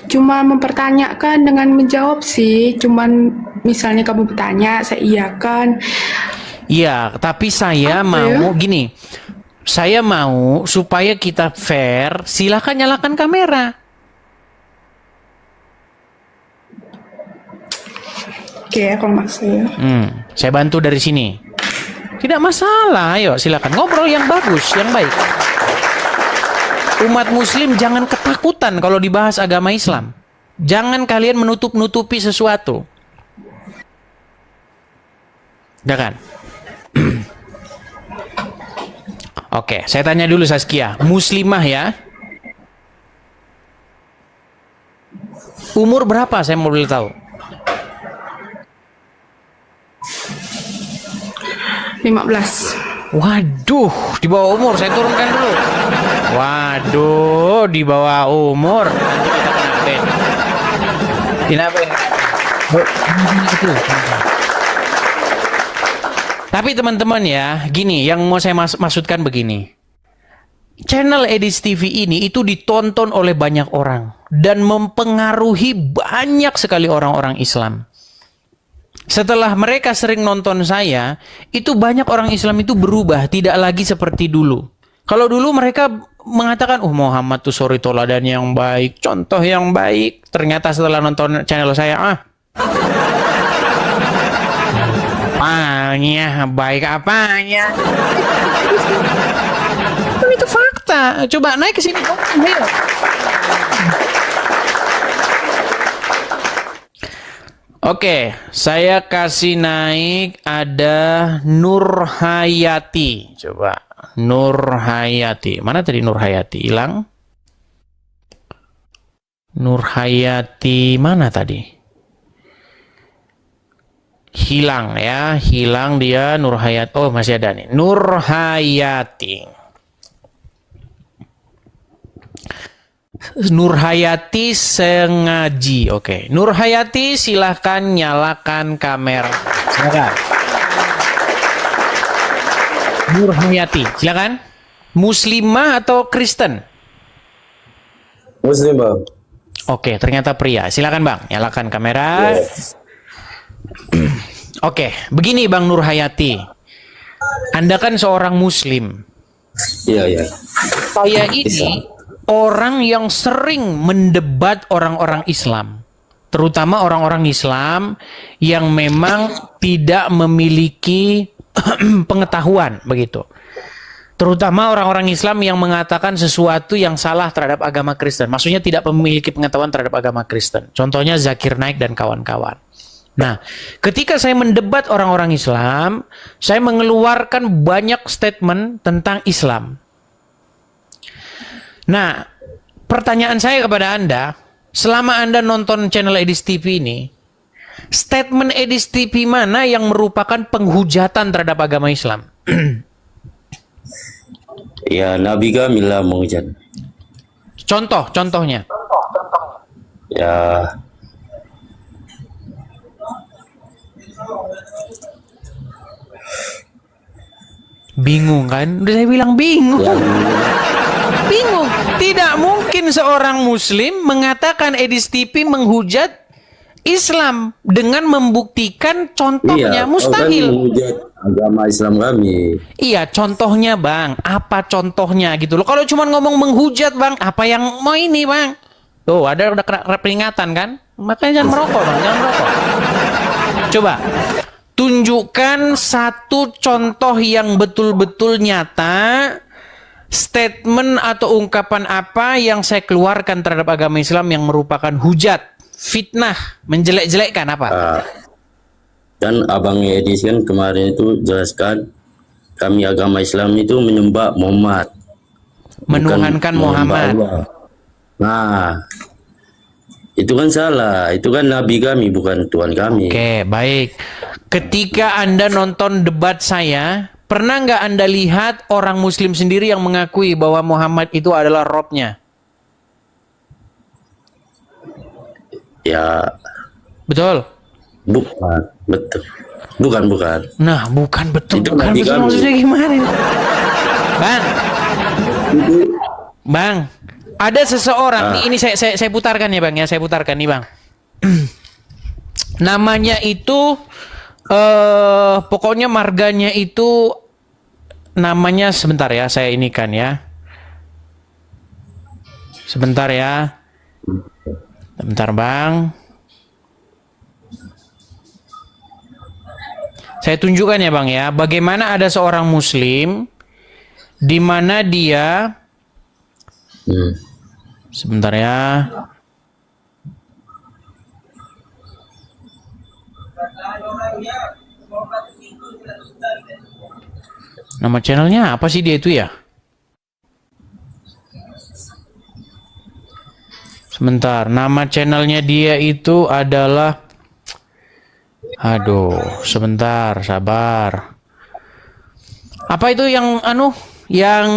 Cuma mempertanyakan dengan menjawab sih. Cuman misalnya kamu bertanya, saya iyakan. Iya, tapi saya Apa mau ya? gini. Saya mau supaya kita fair, silakan nyalakan kamera. Oke, kalau maksudnya. Saya bantu dari sini. Tidak masalah, ayo silakan ngobrol yang bagus, yang baik. Umat Muslim jangan ketakutan kalau dibahas agama Islam. Jangan kalian menutup-nutupi sesuatu. Ya kan? Oke, saya tanya dulu Saskia, muslimah ya? Umur berapa saya mau boleh tahu? 15. Waduh, di bawah umur. Saya turunkan dulu. Waduh, di bawah umur. Kenapa? Tapi teman-teman ya, gini, yang mau saya maksudkan begini. Channel Edis TV ini itu ditonton oleh banyak orang dan mempengaruhi banyak sekali orang-orang Islam. Setelah mereka sering nonton saya, itu banyak orang Islam itu berubah, tidak lagi seperti dulu. Kalau dulu mereka mengatakan, Muhammad tuh suri toladan yang baik, contoh yang baik. Ternyata setelah nonton channel saya, apanya, baik apanya. Itu fakta. Coba naik ke sini. Oke, saya kasih naik ada Nur Hayati. Coba Nur Hayati. Mana tadi Nur Hayati? Hilang. Nur Hayati mana tadi? Hilang ya, hilang dia Nur Hayati. Oh, masih ada nih. Nur Hayati. Nur Hayati Sengaji. Oke. Nur Hayati, silahkan nyalakan kamera. Silakan. Nur Hayati, silakan. Muslimah atau Kristen? Muslim, Bang. Oke, ternyata pria. Silakan Bang, nyalakan kamera. Oke, begini Bang Nur Hayati. Anda kan seorang Muslim. Iya, iya. Saya ini orang yang sering mendebat orang-orang Islam, terutama orang-orang Islam yang memang tidak memiliki pengetahuan begitu. Terutama orang-orang Islam yang mengatakan sesuatu yang salah terhadap agama Kristen. Maksudnya tidak memiliki pengetahuan terhadap agama Kristen. Contohnya Zakir Naik dan kawan-kawan. Nah, ketika saya mendebat orang-orang Islam, saya mengeluarkan banyak statement tentang Islam. Nah, pertanyaan saya kepada Anda, selama Anda nonton channel Edis TV ini, statement Edis TV mana yang merupakan penghujatan terhadap agama Islam? Ya, Nabi kami lah menghujat. Contohnya. Ya, bingung kan? Udah saya bilang bingung. Bingung. Tidak mungkin seorang Muslim mengatakan Edis TV menghujat Islam dengan membuktikan contohnya. iya, Mustahil. Kau kan menghujat agama Islam kami. Iya, contohnya Bang. Apa contohnya gitu loh. Kalau cuma ngomong menghujat Bang, apa yang mau ini Bang? Tuh, ada udah kena peringatan kan? Makanya jangan merokok Bang, jangan merokok. Coba tunjukkan satu contoh yang betul-betul nyata, statement atau ungkapan apa yang saya keluarkan terhadap agama Islam yang merupakan hujat, fitnah, menjelek-jelekkan apa? Kan Abang Edis kan kemarin itu jelaskan kami agama Islam itu menyembah Muhammad, Menuhankan Muhammad. Allah. Nah, itu kan salah. Itu kan Nabi kami, bukan Tuhan kami. Oke, baik. Ketika Anda nonton debat saya, pernah nggak Anda lihat orang Muslim sendiri yang mengakui bahwa Muhammad itu adalah Robnya? Ya, Betul? bukan, betul. Bukan. Nah, bukan betul. Itu Bukan Nabi betul kami. maksudnya gimana? Bang, ada seseorang, ini saya putarkan ya Bang ya, saya putarkan nih Bang. Namanya itu, pokoknya marganya itu, namanya sebentar ya, saya inikan ya. Sebentar ya. Bentar Bang. Saya tunjukkan ya Bang ya, bagaimana ada seorang Muslim di mana dia, sebentar ya. Nama channelnya apa sih dia itu ya? Sebentar, nama channelnya dia itu adalah, aduh, sebentar, sabar. Apa itu yang yang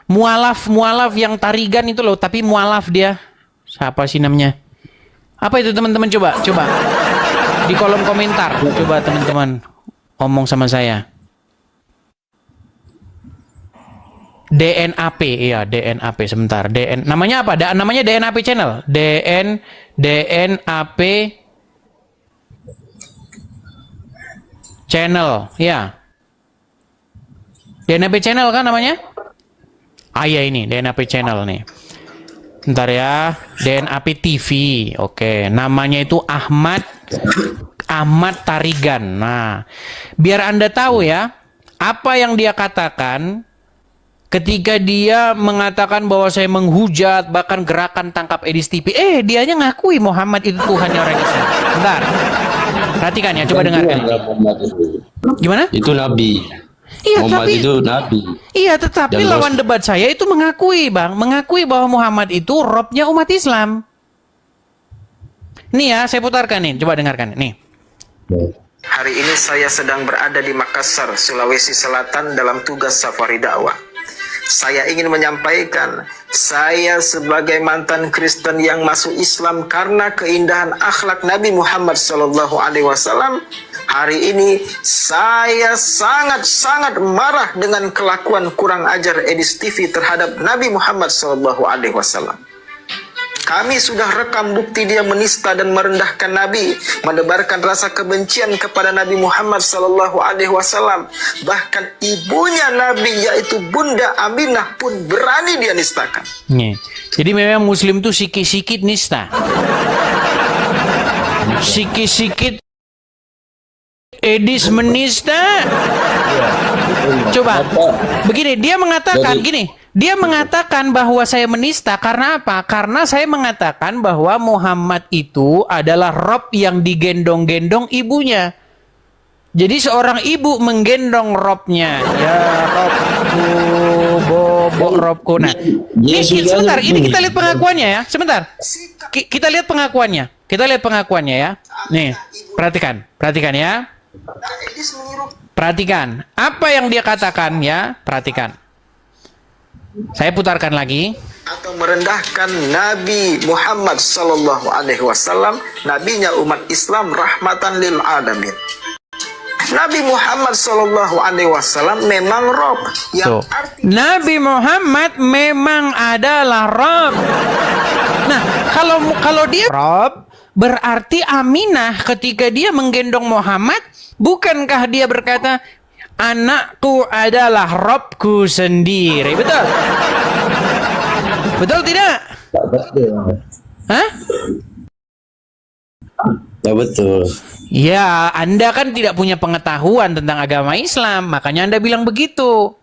mualaf yang tarigan itu loh, tapi mualaf dia. Siapa sih namanya? Apa itu teman-teman, coba di kolom komentar, coba teman-teman ngomong sama saya. DNAP, iya DNAP, sebentar. Namanya apa? Namanya DNAP channel. DNAP channel, ya. DNAP channel kan namanya? Ah ya, ini DNAP channel nih. Bentar ya, DNAP TV. Oke, namanya itu Ahmad Tarigan. Nah, biar Anda tahu ya, apa yang dia katakan ketika dia mengatakan bahwa saya menghujat bahkan gerakan tangkap Edis TV. Dianya ngakui Muhammad itu Tuhannya orang Islam. Bentar. Perhatikan ya, coba dengarkan. Gimana? Itu nabi. Iya, Muhammad tapi itu nabi. iya, tetapi Dan lawan debat saya itu mengakui bahwa Muhammad itu robnya umat Islam. Nih ya, saya putarkan nih, coba dengarkan nih. Hari ini saya sedang berada di Makassar, Sulawesi Selatan dalam tugas safari dakwah. Saya ingin menyampaikan, saya sebagai mantan Kristen yang masuk Islam karena keindahan akhlak Nabi Muhammad SAW, hari ini saya sangat-sangat marah dengan kelakuan kurang ajar Edis TV terhadap Nabi Muhammad SAW. Kami sudah rekam bukti dia menista dan merendahkan Nabi, menebarkan rasa kebencian kepada Nabi Muhammad SAW. Bahkan ibunya Nabi, yaitu Bunda Aminah, pun berani dia nistakan. Nih. Jadi memang Muslim tuh sikit-sikit nista. Sikit-sikit Edis menista. Coba, begini, dia mengatakan bahwa saya menista karena apa? Karena saya mengatakan bahwa Muhammad itu adalah rob yang digendong-gendong ibunya. Jadi seorang ibu menggendong robnya. Ya robku, bobok robku. Nah, ini sebentar, ini kita lihat pengakuannya ya. Sebentar, kita lihat pengakuannya ya. Nih, perhatikan ya. Perhatikan apa yang dia katakan ya. Perhatikan. Saya putarkan lagi. Atau merendahkan Nabi Muhammad SAW, nabinya umat Islam, rahmatan lil alamin. Nabi Muhammad SAW memang Rob yang Nabi Muhammad memang adalah Rob. Nah, kalau dia Rob, berarti Aminah ketika dia menggendong Muhammad, bukankah dia berkata, anakku adalah Robku sendiri? Betul? Betul tidak? Hah? Ya betul. Ya, Anda kan tidak punya pengetahuan tentang agama Islam, makanya Anda bilang begitu.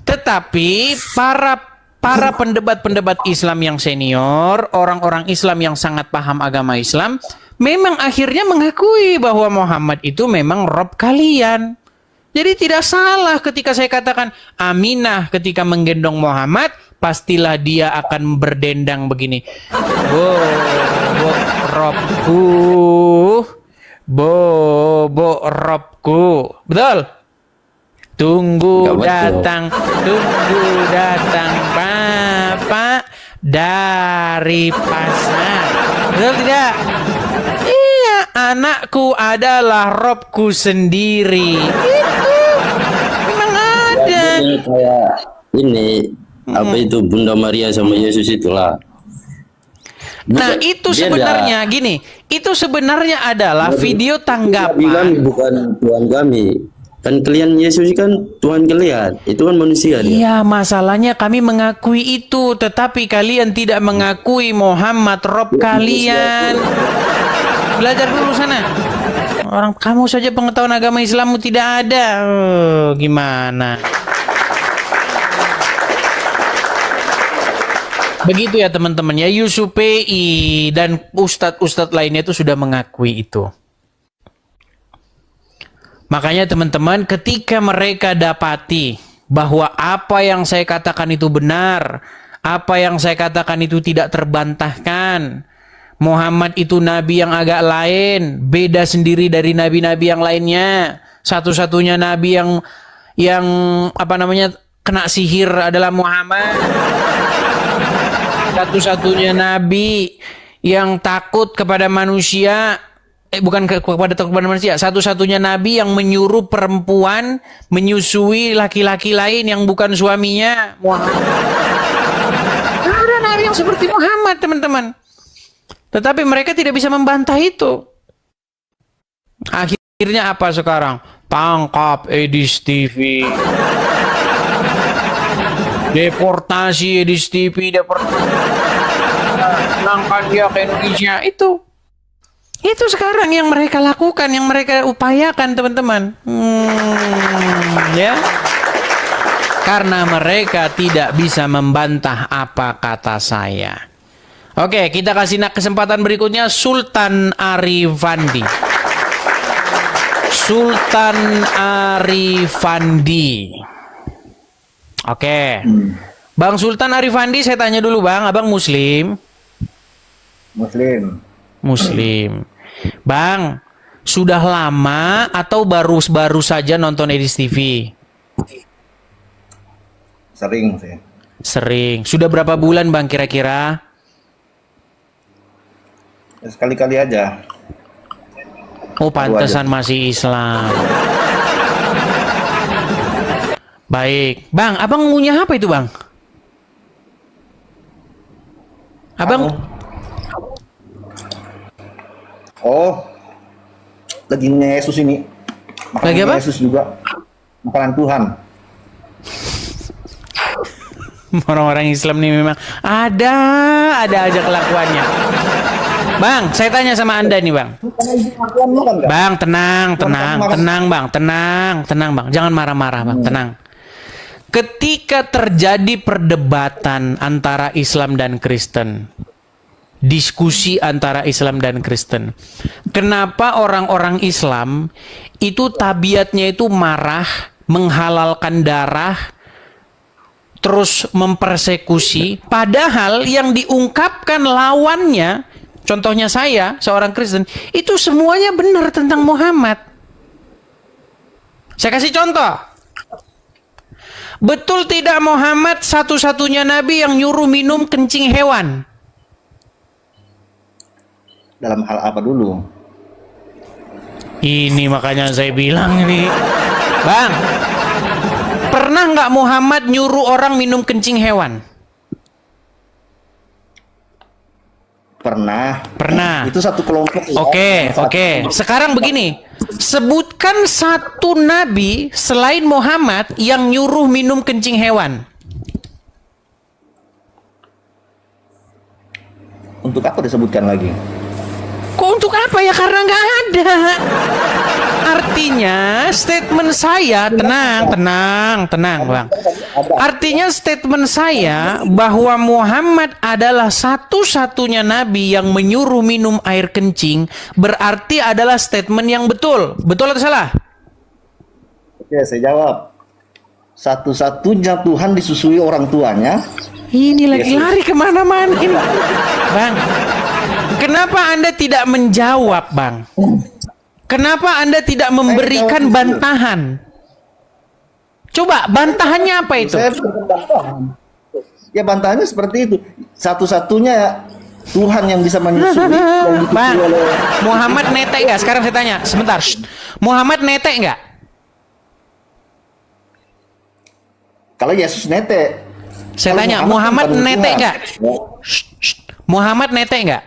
Tetapi para pendebat-pendebat Islam yang senior, orang-orang Islam yang sangat paham agama Islam, memang akhirnya mengakui bahwa Muhammad itu memang Rob kalian. Jadi tidak salah ketika saya katakan Aminah ketika menggendong Muhammad, pastilah dia akan berdendang begini. Robku, bobo Robku. Betul? Tunggu datang Bapak dari pasar. Betul tidak? Iya, anakku adalah Robku sendiri. Itu memang ada. Ini kayak ini apa itu Bunda Maria sama Yesus itulah. Nah, itu sebenarnya gini, itu sebenarnya adalah video tanggapan. Bukan Tuhan kami. Kan kalian Yesus kan Tuhan kalian. Itu kan manusia dia. Iya, masalahnya kami mengakui itu, tetapi kalian tidak mengakui Muhammad Rob kalian. Belajar dulu sana. Orang kamu saja pengetahuan agama Islammu tidak ada. Gimana? Begitu ya teman-teman ya, Yusuf PI dan ustadz-ustadz lainnya itu sudah mengakui itu. Makanya teman-teman, ketika mereka dapati bahwa apa yang saya katakan itu benar, Apa yang saya katakan itu tidak terbantahkan. Muhammad itu nabi yang agak lain, beda sendiri dari nabi-nabi yang lainnya. Satu-satunya nabi yang apa namanya kena sihir adalah Muhammad. Satu-satunya nabi yang takut kepada manusia, bukan kepada manusia. Satu-satunya nabi yang menyuruh perempuan menyusui laki-laki lain yang bukan suaminya, Muhammad. Ada nabi yang seperti Muhammad, teman-teman. Tetapi mereka tidak bisa membantah itu. Akhirnya apa sekarang? Tangkap Edis TV. Deportasi Edis TV, Nangkat dia ke Indonesia. Itu sekarang yang mereka lakukan, yang mereka upayakan, teman-teman. Ya. Karena mereka tidak bisa membantah apa kata saya. Oke, kita kasih kesempatan berikutnya Sultan Arifandi. Sultan Arifandi. Oke. Bang Sultan Arifandi, saya tanya dulu Bang, Abang Muslim? Muslim. Muslim. Bang, sudah lama atau baru saja nonton Edis TV? Sering sih. Sering. Sudah berapa bulan Bang kira-kira? Sekali-kali aja. Oh, pantesan masih Islam. Baik. Bang, Abang ngunyah apa itu Bang? Abang? Oh, lagi ngunyah Yesus ini. Lagi apa? Yesus juga. Makanan Tuhan. Orang-orang Islam nih memang ada aja kelakuannya. Bang, saya tanya sama Anda nih Bang. Bang, tenang Bang. Jangan marah-marah Bang, tenang. Ketika terjadi perdebatan antara Islam dan Kristen, diskusi antara Islam dan Kristen, kenapa orang-orang Islam itu tabiatnya itu marah, menghalalkan darah, terus mempersekusi, padahal yang diungkapkan lawannya, contohnya saya, seorang Kristen, itu semuanya benar tentang Muhammad. Saya kasih contoh. Betul tidak Muhammad satu-satunya nabi yang nyuruh minum kencing hewan? Dalam hal apa dulu? Ini makanya saya bilang ini. Bang, pernah nggak Muhammad nyuruh orang minum kencing hewan? Pernah. Itu satu kelompok. Oke. Sekarang begini, sebutkan satu nabi selain Muhammad yang nyuruh minum kencing hewan. Untuk apa disebutkan lagi? Kok untuk apa ya? Karena nggak ada. Artinya statement saya, tenang Bang. Artinya statement saya bahwa Muhammad adalah satu-satunya nabi yang menyuruh minum air kencing berarti adalah statement yang betul. Betul atau salah? Oke, saya jawab. Satu-satunya Tuhan disusui orang tuanya. Ini lagi lari kemana-mana ini. Bang, kenapa Anda tidak menjawab, Bang? Kenapa Anda tidak memberikan bantahan? Coba, bantahannya apa itu? Ya, bantahannya seperti itu. Satu-satunya Tuhan yang bisa menyusui. Bang, Muhammad netek nggak? Sekarang saya tanya, sebentar. Muhammad netek nggak? Kalau Yesus netek. Saya tanya, Muhammad netek nggak? Muhammad netek nggak?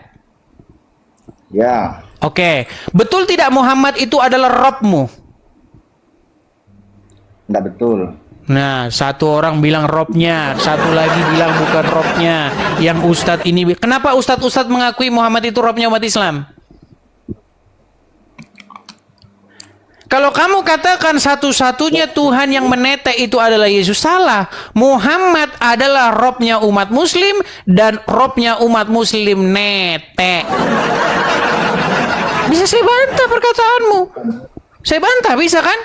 Ya. Oke, betul tidak Muhammad itu adalah Robmu? Nggak betul. Nah, satu orang bilang Robnya, satu lagi bilang bukan Robnya. Yang Ustadz ini, kenapa Ustadz mengakui Muhammad itu Robnya umat Islam? Kalau kamu katakan satu-satunya Tuhan yang menetek itu adalah Yesus, salah. Muhammad adalah Robnya umat Muslim dan Robnya umat Muslim netek. Bisa saya bantah perkataanmu? Saya bantah, bisa kan?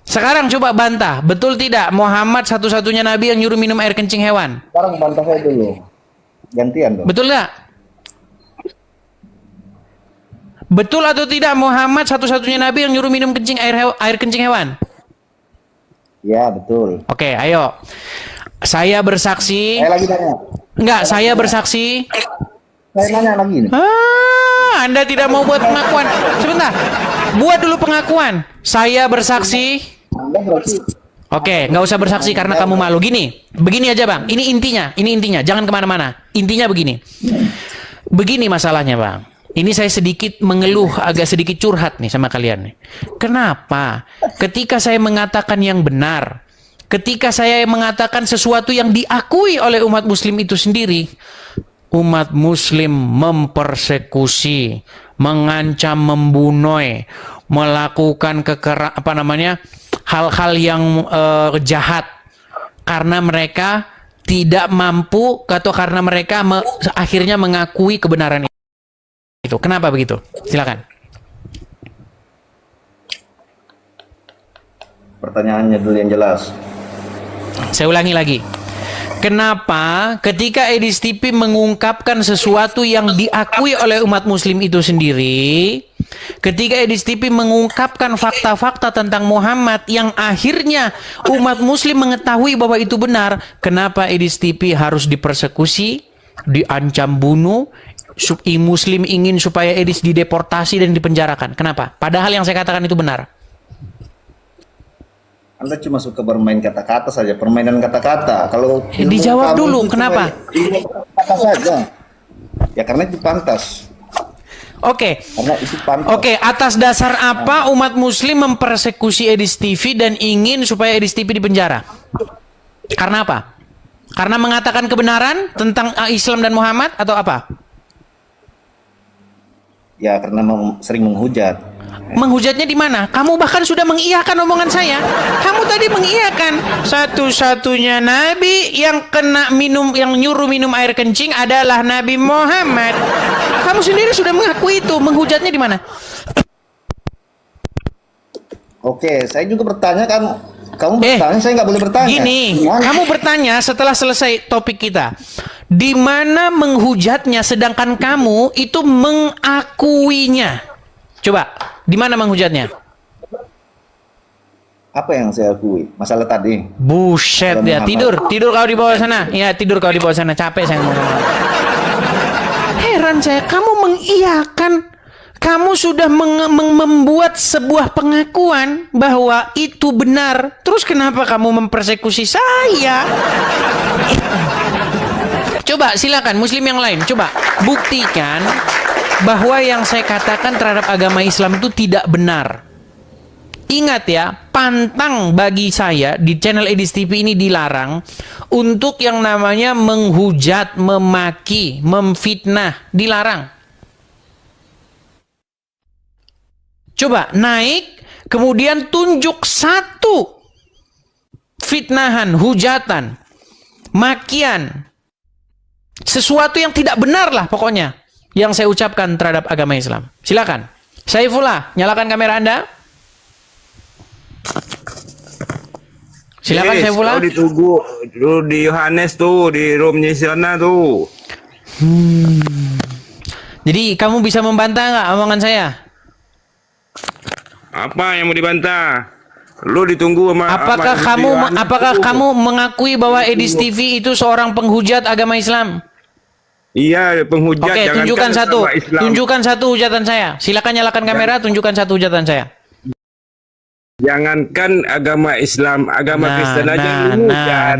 Sekarang coba bantah, betul tidak Muhammad satu-satunya nabi yang nyuruh minum air kencing hewan? Sekarang bantah saya dulu. Gantian dong. Betul nggak? Betul atau tidak Muhammad satu-satunya nabi yang nyuruh minum air kencing hewan? Ya, betul. Oke, ayo. Saya bersaksi. Saya lagi tanya. Enggak, saya bersaksi. Saya nanya lagi nih. Anda tidak mau buat pengakuan. Sebentar. Buat dulu pengakuan. Saya bersaksi. Anda berarti Oke, nggak usah bersaksi karena kamu malu. Begini aja bang. Ini intinya. Jangan kemana-mana. Intinya begini. Begini masalahnya bang. Ini saya sedikit mengeluh, agak sedikit curhat nih sama kalian nih. Kenapa? Ketika saya mengatakan yang benar, ketika saya mengatakan sesuatu yang diakui oleh umat muslim itu sendiri, umat muslim mempersekusi, mengancam, membunuh, melakukan hal-hal yang jahat karena mereka tidak mampu atau karena mereka akhirnya mengakui kebenaran itu. Kenapa begitu? Silakan. pertanyaannya dulu yang jelas. Saya ulangi lagi. Kenapa ketika Edis TV mengungkapkan sesuatu yang diakui oleh umat muslim itu sendiri, ketika Edis TV mengungkapkan fakta-fakta tentang Muhammad yang akhirnya umat muslim mengetahui bahwa itu benar, kenapa Edis TV harus dipersekusi, diancam bunuh, muslim ingin supaya Edis dideportasi dan dipenjarakan? Kenapa? Padahal yang saya katakan itu benar. Anda cuma suka bermain kata-kata saja, permainan kata-kata. Kalau dijawab dulu, kenapa? Kata saja. Ya karena itu pantas. Oke. Karena itu pantas. Oke, atas dasar apa umat muslim mempersekusi Edis TV dan ingin supaya Edis TV dipenjara? Karena apa? Karena mengatakan kebenaran tentang Islam dan Muhammad atau apa? Ya karena sering menghujat. Menghujatnya di mana? Kamu bahkan sudah mengiyakan omongan saya. Kamu tadi mengiyakan satu-satunya nabi yang nyuruh minum air kencing adalah Nabi Muhammad. Kamu sendiri sudah mengakui itu. Menghujatnya di mana? Oke, saya juga bertanya kan. Kamu bertanya, saya nggak boleh bertanya. Gini, kamu bertanya setelah selesai topik kita. Di mana menghujatnya sedangkan kamu itu mengakuinya? Coba, di mana menghujatnya? Apa yang saya akui? Masalah tadi. Buset ya, tidur kau di bawah sana. Ya, tidur kau di bawah sana. Capek saya ngomong. Heran saya, kamu mengiyakan. Kamu sudah membuat sebuah pengakuan bahwa itu benar. Terus kenapa kamu mempersekusi saya? Coba silakan muslim yang lain, coba buktikan bahwa yang saya katakan terhadap agama Islam itu tidak benar. Ingat ya, pantang bagi saya di channel Edis TV ini dilarang untuk yang namanya menghujat, memaki, memfitnah, dilarang. Coba naik, kemudian tunjuk satu fitnahan, hujatan, makian, sesuatu yang tidak benar lah pokoknya yang saya ucapkan terhadap agama Islam. Silakan. Saifullah, nyalakan kamera Anda. Silakan Saifullah. Ditunggu di Yohanes tuh, di roomnya sana tuh. Jadi kamu bisa membantah nggak omongan saya? Apa yang mau dibantah? Lu ditunggu sama apakah kamu mengakui bahwa Edis TV itu seorang penghujat agama Islam? Iya, penghujat. Oke, tunjukkan satu hujatan saya. Silakan nyalakan kamera, tunjukkan satu hujatan saya. Jangankan agama Islam, agama Kristen aja menghujat.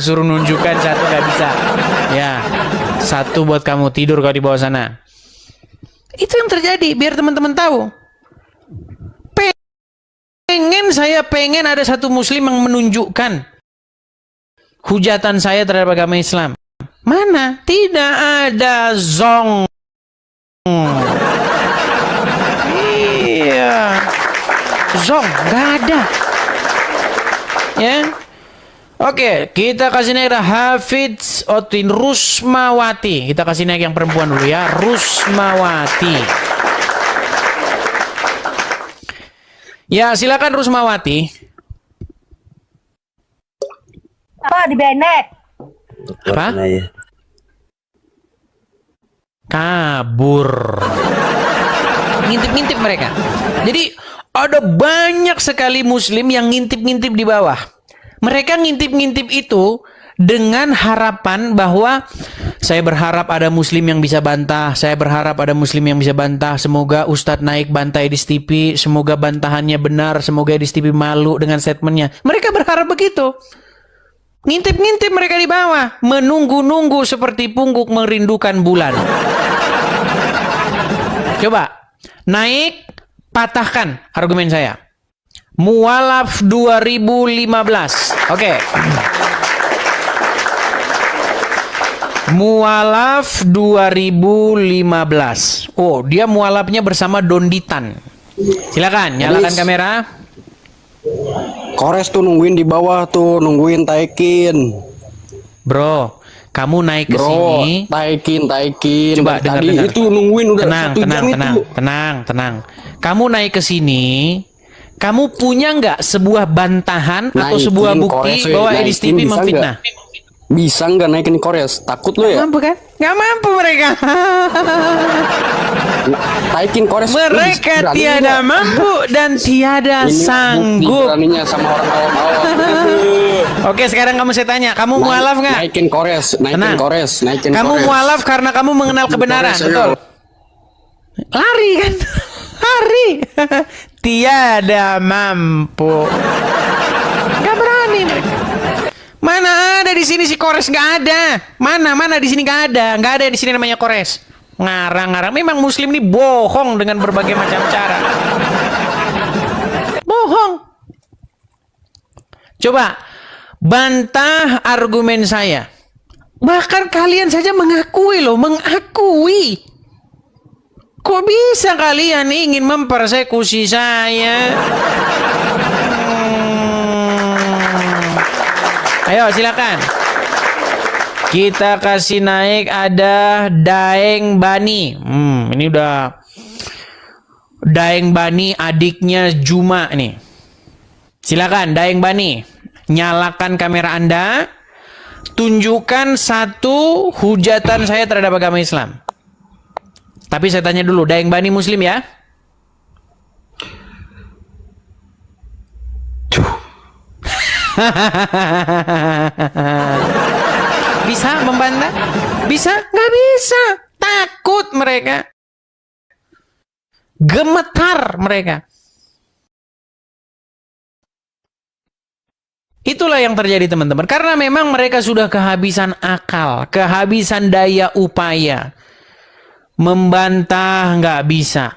Suruh nunjukkan satu nggak bisa. Ya, satu buat kamu, tidur kau di bawah sana. Itu yang terjadi, biar teman-teman tahu. Saya pengen ada satu muslim yang menunjukkan hujatan saya terhadap agama Islam. Mana? Tidak ada zong. Iya. Zong, nggak ada. Ya. Oke, kita kasih naik Hafidz Otin Rusmawati. Kita kasih naik yang perempuan dulu ya, Rusmawati. Ya, silakan Rusmawati. Apa di Benek? Apa? Kabur. Ngintip-ngintip mereka. Jadi ada banyak sekali muslim yang ngintip-ngintip di bawah. Mereka ngintip-ngintip itu dengan harapan bahwa saya berharap ada muslim yang bisa bantah, saya berharap ada muslim yang bisa bantah, semoga Ustadz naik bantai di TV, semoga bantahannya benar, semoga di TV malu dengan statementnya. Mereka berharap begitu. Ngintip-ngintip mereka di bawah, menunggu-nunggu seperti pungguk merindukan bulan. Coba, naik, patahkan argumen saya. Mualaf 2015. Oke. Mualaf 2015. Oh, dia mualafnya bersama Donditan. Silakan, nyalakan kamera. Kores tuh nungguin di bawah tuh, nungguin taikin. Bro, kamu naik ke sini. Taikin. Coba tadi dengar. itu nungguin udah Tenang. Kamu naik ke sini. Kamu punya nggak sebuah bantahan atau sebuah bukti bahwa Edis TV memfitnah? Bisa nggak naikin Kores? Takut lo ya? Mampu kan? Nggak mampu mereka. Taikin Kores. Mereka tiada mampu dan tiada sanggup. Beraninya sama orang awam-awam. Oke, sekarang kamu saya tanya, kamu mualaf nggak? Naikin Kores. Kamu mualaf karena kamu mengenal kebenaran, betul? Lari kan? Lari. Tiada mampu. Nggak berani mereka. Mana ada di sini si Kores, nggak ada. Mana di sini nggak ada di sini namanya Kores. Ngarang-ngarang. Memang muslim ini bohong dengan berbagai macam cara. Bohong. Coba bantah argumen saya. Bahkan kalian saja mengakui. Kok bisa kalian ingin mempersekusi saya? Ayo silakan. Kita kasih naik ada Daeng Bani. Ini udah Daeng Bani adiknya Juma nih. Silakan Daeng Bani. Nyalakan kamera Anda. Tunjukkan satu hujatan saya terhadap agama Islam. Tapi saya tanya dulu, Daeng Bani muslim ya? Bisa membantah? Bisa? Nggak bisa. Takut mereka. Gemetar mereka. Itulah yang terjadi teman-teman. Karena memang mereka sudah kehabisan akal, kehabisan daya upaya. Membantah nggak bisa.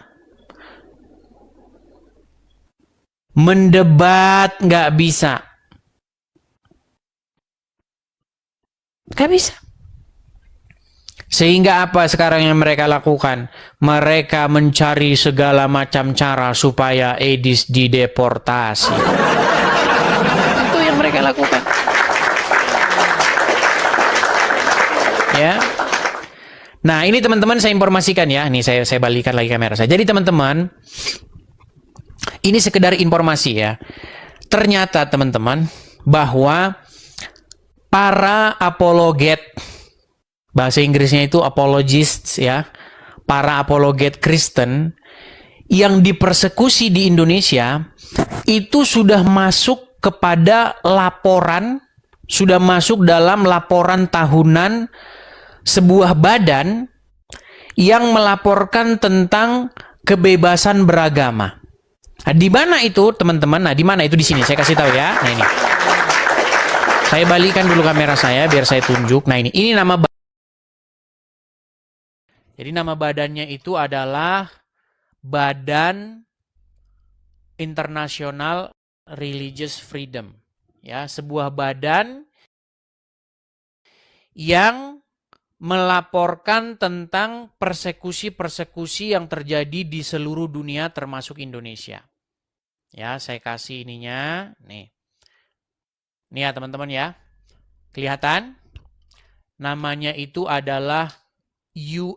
Mendebat nggak bisa. Gak bisa. Sehingga apa sekarang yang mereka lakukan? Mereka mencari segala macam cara supaya Edis dideportasi. Itu yang mereka lakukan. Ya. Nah, ini teman-teman saya informasikan ya. Nih saya balikan lagi kamera saya. Jadi teman-teman, ini sekedar informasi ya. Ternyata teman-teman bahwa para apologet, bahasa Inggrisnya itu apologists ya, para apologet Kristen yang dipersekusi di Indonesia itu sudah masuk kepada laporan, sudah masuk dalam laporan tahunan sebuah badan yang melaporkan tentang kebebasan beragama. Nah, di mana itu teman-teman? Nah, di mana itu? Di sini saya kasih tahu ya. Nah, ini. Saya balikan dulu kamera saya biar saya tunjuk. Nah ini nama jadi nama badannya itu adalah Badan International Religious Freedom. Ya, sebuah badan yang melaporkan tentang persekusi-persekusi yang terjadi di seluruh dunia termasuk Indonesia. Ya, saya kasih ininya. Nih. Nih ya teman-teman ya, kelihatan namanya itu adalah USCIRF.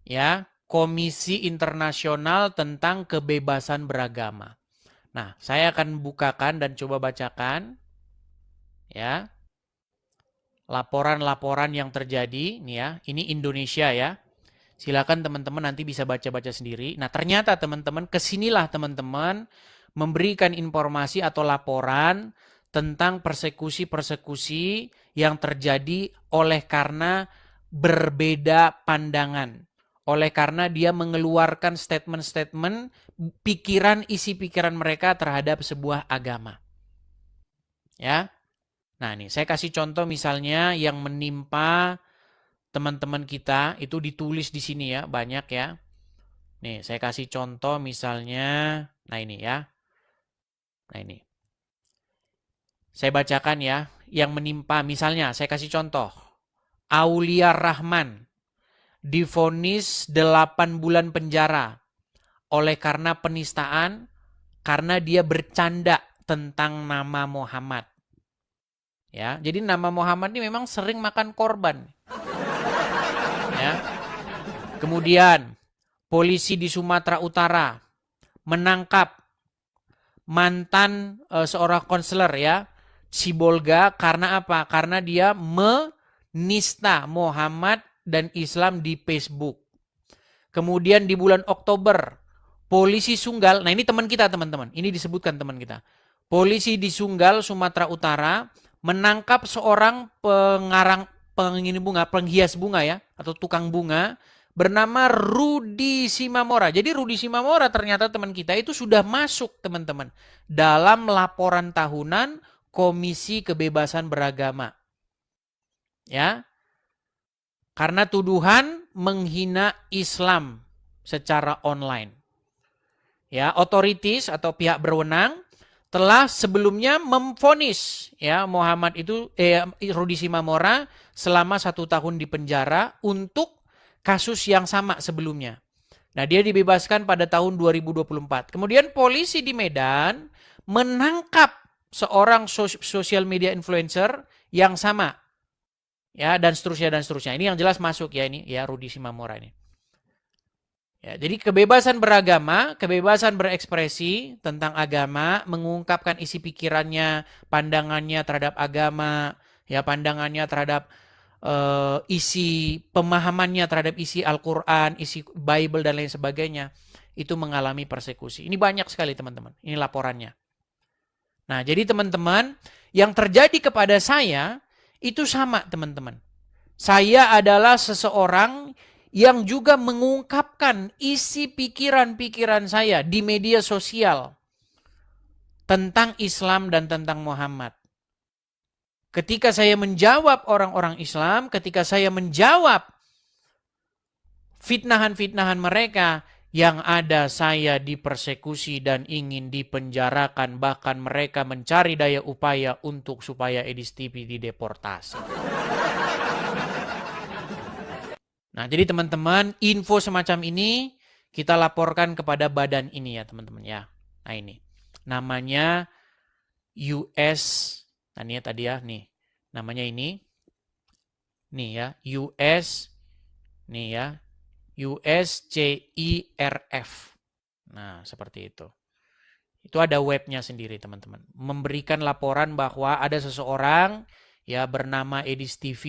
ya, Komisi Internasional tentang Kebebasan Beragama. Nah, saya akan bukakan dan coba bacakan ya laporan-laporan yang terjadi nih ya. Ini Indonesia ya. Silakan teman-teman nanti bisa baca-baca sendiri. Nah, ternyata teman-teman kesinilah teman-teman memberikan informasi atau laporan tentang persekusi-persekusi yang terjadi oleh karena berbeda pandangan. Oleh karena dia mengeluarkan statement-statement isi pikiran mereka terhadap sebuah agama. Ya. Nah, nih saya kasih contoh misalnya yang menimpa teman-teman kita itu ditulis di sini ya, banyak ya. Nih, saya kasih contoh misalnya, nah ini ya. Nah ini. Saya bacakan ya, yang menimpa misalnya saya kasih contoh. Aulia Rahman divonis 8 bulan penjara oleh karena penistaan karena dia bercanda tentang nama Muhammad. Ya, jadi nama Muhammad ini memang sering makan korban. Ya. Kemudian polisi di Sumatera Utara menangkap mantan seorang konselor ya, Sibolga karena apa? Karena dia menista Muhammad dan Islam di Facebook. Kemudian di bulan Oktober, polisi Sunggal, nah ini teman kita teman-teman, ini disebutkan teman kita. Polisi di Sunggal, Sumatera Utara menangkap seorang penghias bunga ya, atau tukang bunga bernama Rudi Simamora. Jadi Rudi Simamora ternyata teman kita itu sudah masuk teman-teman dalam laporan tahunan Komisi Kebebasan Beragama. Ya. Karena tuduhan menghina Islam secara online. Ya, otoritas atau pihak berwenang telah sebelumnya memvonis ya Muhammad itu Rudi Simamora selama 1 tahun di penjara untuk kasus yang sama sebelumnya. Nah, dia dibebaskan pada tahun 2024. Kemudian polisi di Medan menangkap seorang social media influencer yang sama. Ya, dan seterusnya. Ini yang jelas masuk ya ini ya Rudi Simamora ini. Ya, jadi kebebasan beragama, kebebasan berekspresi tentang agama, mengungkapkan isi pikirannya, pandangannya terhadap agama, ya pandangannya terhadap isi pemahamannya terhadap isi Al-Quran, isi Bible dan lain sebagainya, itu mengalami persekusi. Ini banyak sekali teman-teman, ini laporannya. Nah, jadi teman-teman, yang terjadi kepada saya, itu sama teman-teman. Saya adalah seseorang yang juga mengungkapkan isi pikiran-pikiran saya di media sosial tentang Islam dan tentang Muhammad. Ketika saya menjawab orang-orang Islam, ketika saya menjawab fitnahan-fitnahan mereka, yang ada saya dipersekusi dan ingin dipenjarakan, bahkan mereka mencari daya upaya untuk supaya Edis TV dideportasi. Nah, jadi teman-teman, info semacam ini kita laporkan kepada badan ini ya teman-teman ya. Nah ini, namanya US, nah ini tadi ya, nih, namanya ini, nih ya, US, nih ya, USCIRF. Nah, seperti itu. Itu ada webnya sendiri, teman-teman. Memberikan laporan bahwa ada seseorang ya bernama Edis TV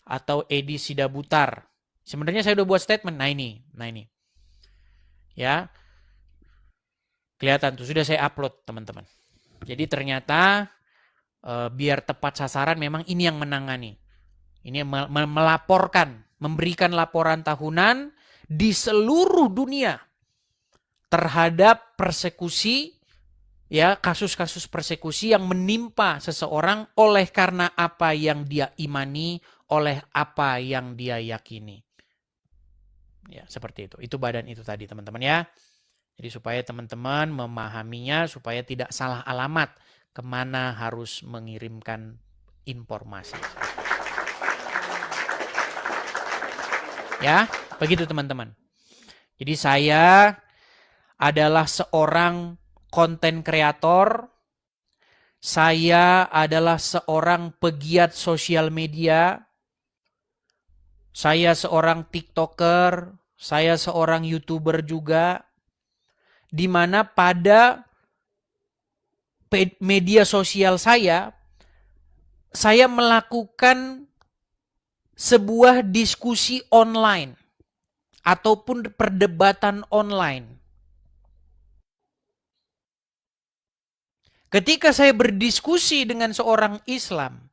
atau Edis Sidabutar. Sebenarnya saya udah buat statement. Nah ini. Ya. Kelihatan tuh sudah saya upload, teman-teman. Jadi ternyata biar tepat sasaran memang ini yang menangani. Ini melaporkan, memberikan laporan tahunan di seluruh dunia terhadap persekusi, ya kasus-kasus persekusi yang menimpa seseorang oleh karena apa yang dia imani, oleh apa yang dia yakini. Ya, seperti itu. Itu badan itu tadi, teman-teman ya. Jadi supaya teman-teman memahaminya, supaya tidak salah alamat kemana harus mengirimkan informasi. Ya, begitu teman-teman. Jadi saya adalah seorang konten kreator. Saya adalah seorang pegiat sosial media. Saya seorang TikToker, saya seorang YouTuber juga, di mana pada media sosial saya melakukan sebuah diskusi online ataupun perdebatan online. Ketika saya berdiskusi dengan seorang Islam,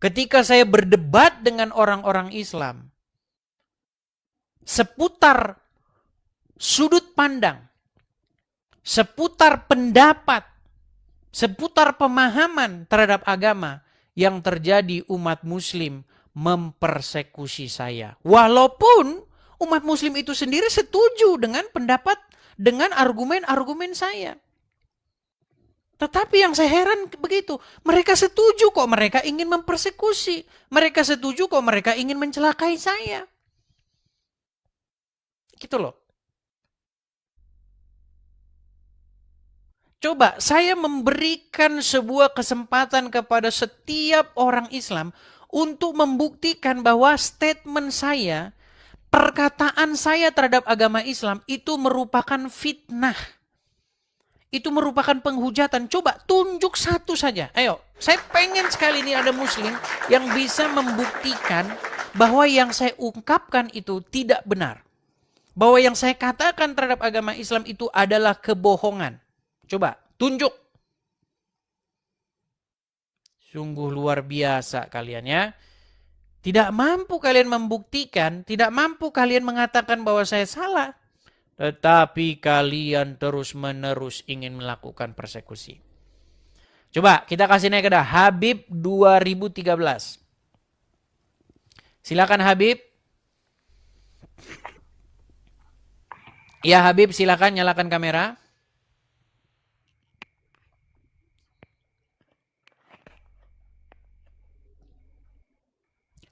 ketika saya berdebat dengan orang-orang Islam seputar sudut pandang, seputar pendapat, seputar pemahaman terhadap agama, yang terjadi umat muslim mempersekusi saya. Walaupun umat muslim itu sendiri setuju dengan pendapat, dengan argumen-argumen saya. Tetapi yang saya heran begitu, mereka setuju kok mereka ingin mempersekusi. Mereka setuju kok mereka ingin mencelakai saya. Gitu loh. Coba saya memberikan sebuah kesempatan kepada setiap orang Islam untuk membuktikan bahwa statement saya, perkataan saya terhadap agama Islam itu merupakan fitnah. Itu merupakan penghujatan. Coba tunjuk satu saja. Ayo, saya pengen sekali ini ada muslim yang bisa membuktikan bahwa yang saya ungkapkan itu tidak benar. Bahwa yang saya katakan terhadap agama Islam itu adalah kebohongan. Coba, tunjuk. Sungguh luar biasa kalian ya. Tidak mampu kalian membuktikan, tidak mampu kalian mengatakan bahwa saya salah. Tetapi kalian terus-menerus ingin melakukan persekusi. Coba kita kasih naik ke Habib 2013. Silakan Habib. Ya Habib, silakan nyalakan kamera.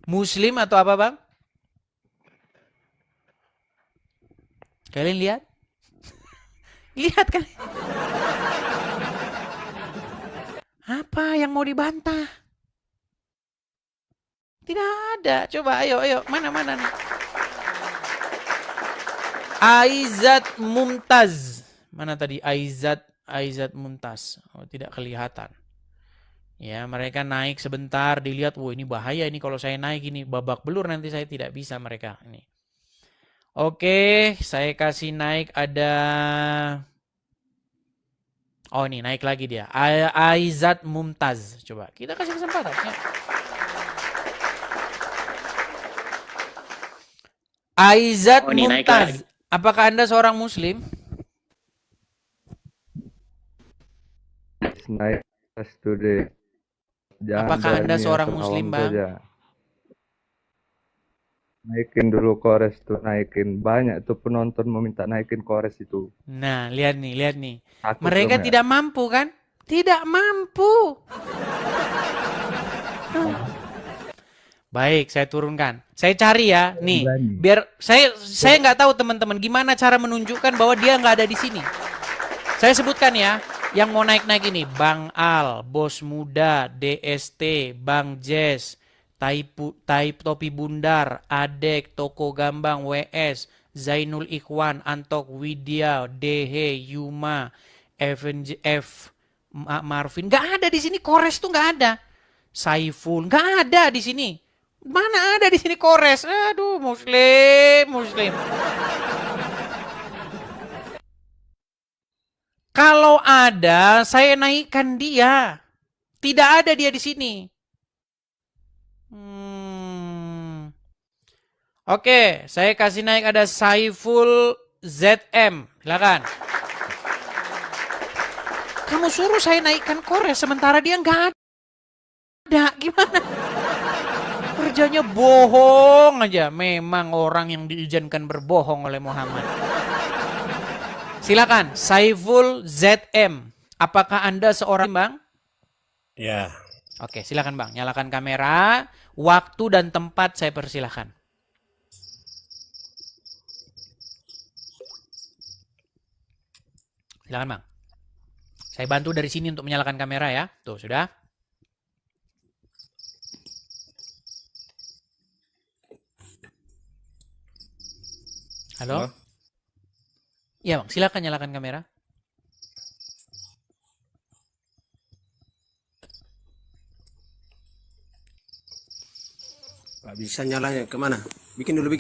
Muslim atau apa bang? Kalian lihat? Lihat kan? Apa yang mau dibantah? Tidak ada. Coba ayo. Mana nih? Aizat Mumtaz. Mana tadi? Aizat Mumtaz. Oh, tidak kelihatan. Ya, mereka naik sebentar, dilihat, wah ini bahaya ini kalau saya naik ini babak belur nanti saya tidak bisa mereka ini. Oke, saya kasih naik ada. Oh ini naik lagi dia. Aizat Mumtaz. Coba kita kasih kesempatan ya. Aizat Mumtaz. Apakah Anda seorang muslim? Naik today. Apakah Anda seorang muslim, Bang? Naikin dulu kores tuh, naikin. Banyak tuh penonton meminta naikin kores itu. Nah, lihat nih. Takut Mereka dong, tidak mampu kan? Tidak mampu. Baik, saya turunkan. Saya cari ya, nih. Biar saya nggak tahu teman-teman gimana cara menunjukkan bahwa dia nggak ada di sini. Saya sebutkan ya. Yang mau naik-naik ini, Bang Al, Bos Muda, DST, Bang Jess, Topi Bundar, Adek, Toko Gambang, WS, Zainul Ikhwan, Antok Widya, Dehe, Yuma, F, Marvin. Gak ada di sini, Kores tuh gak ada. Saiful, gak ada di sini. Mana ada di sini Kores? Aduh, Muslim. Kalau ada, saya naikkan dia. Tidak ada dia di sini. Oke, saya kasih naik ada Saiful ZM. Silakan. Kamu suruh saya naikkan Kores sementara dia nggak ada. Gimana? Kerjanya bohong aja. Memang orang yang diizinkan berbohong oleh Muhammad. Silakan, Saiful ZM. Apakah Anda seorang Bang? Ya. Oke, silakan Bang. Nyalakan kamera. Waktu dan tempat saya persilahkan. Silakan Bang. Saya bantu dari sini untuk menyalakan kamera ya. Tuh, sudah. Halo? Ya, Bang, silakan nyalakan kamera. Gak bisa nyalanya kemana? Bikin dulu.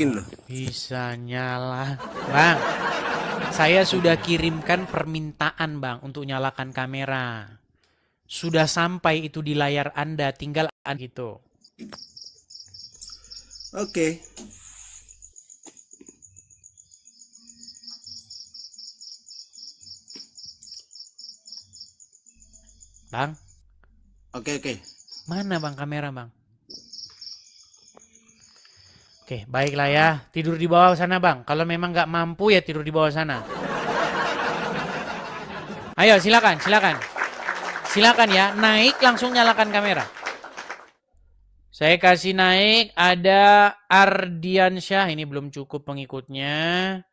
Bisa nyala. Bang, saya sudah kirimkan permintaan, Bang, untuk nyalakan kamera. Sudah sampai itu di layar Anda, tinggal gitu. Oke. Bang? Oke. Mana Bang kamera, Bang? Oke, baiklah ya. Tidur di bawah sana, Bang. Kalau memang nggak mampu ya tidur di bawah sana. Ayo, silakan. Silakan ya, naik langsung nyalakan kamera. Saya kasih naik, ada Ardiansyah, ini belum cukup pengikutnya.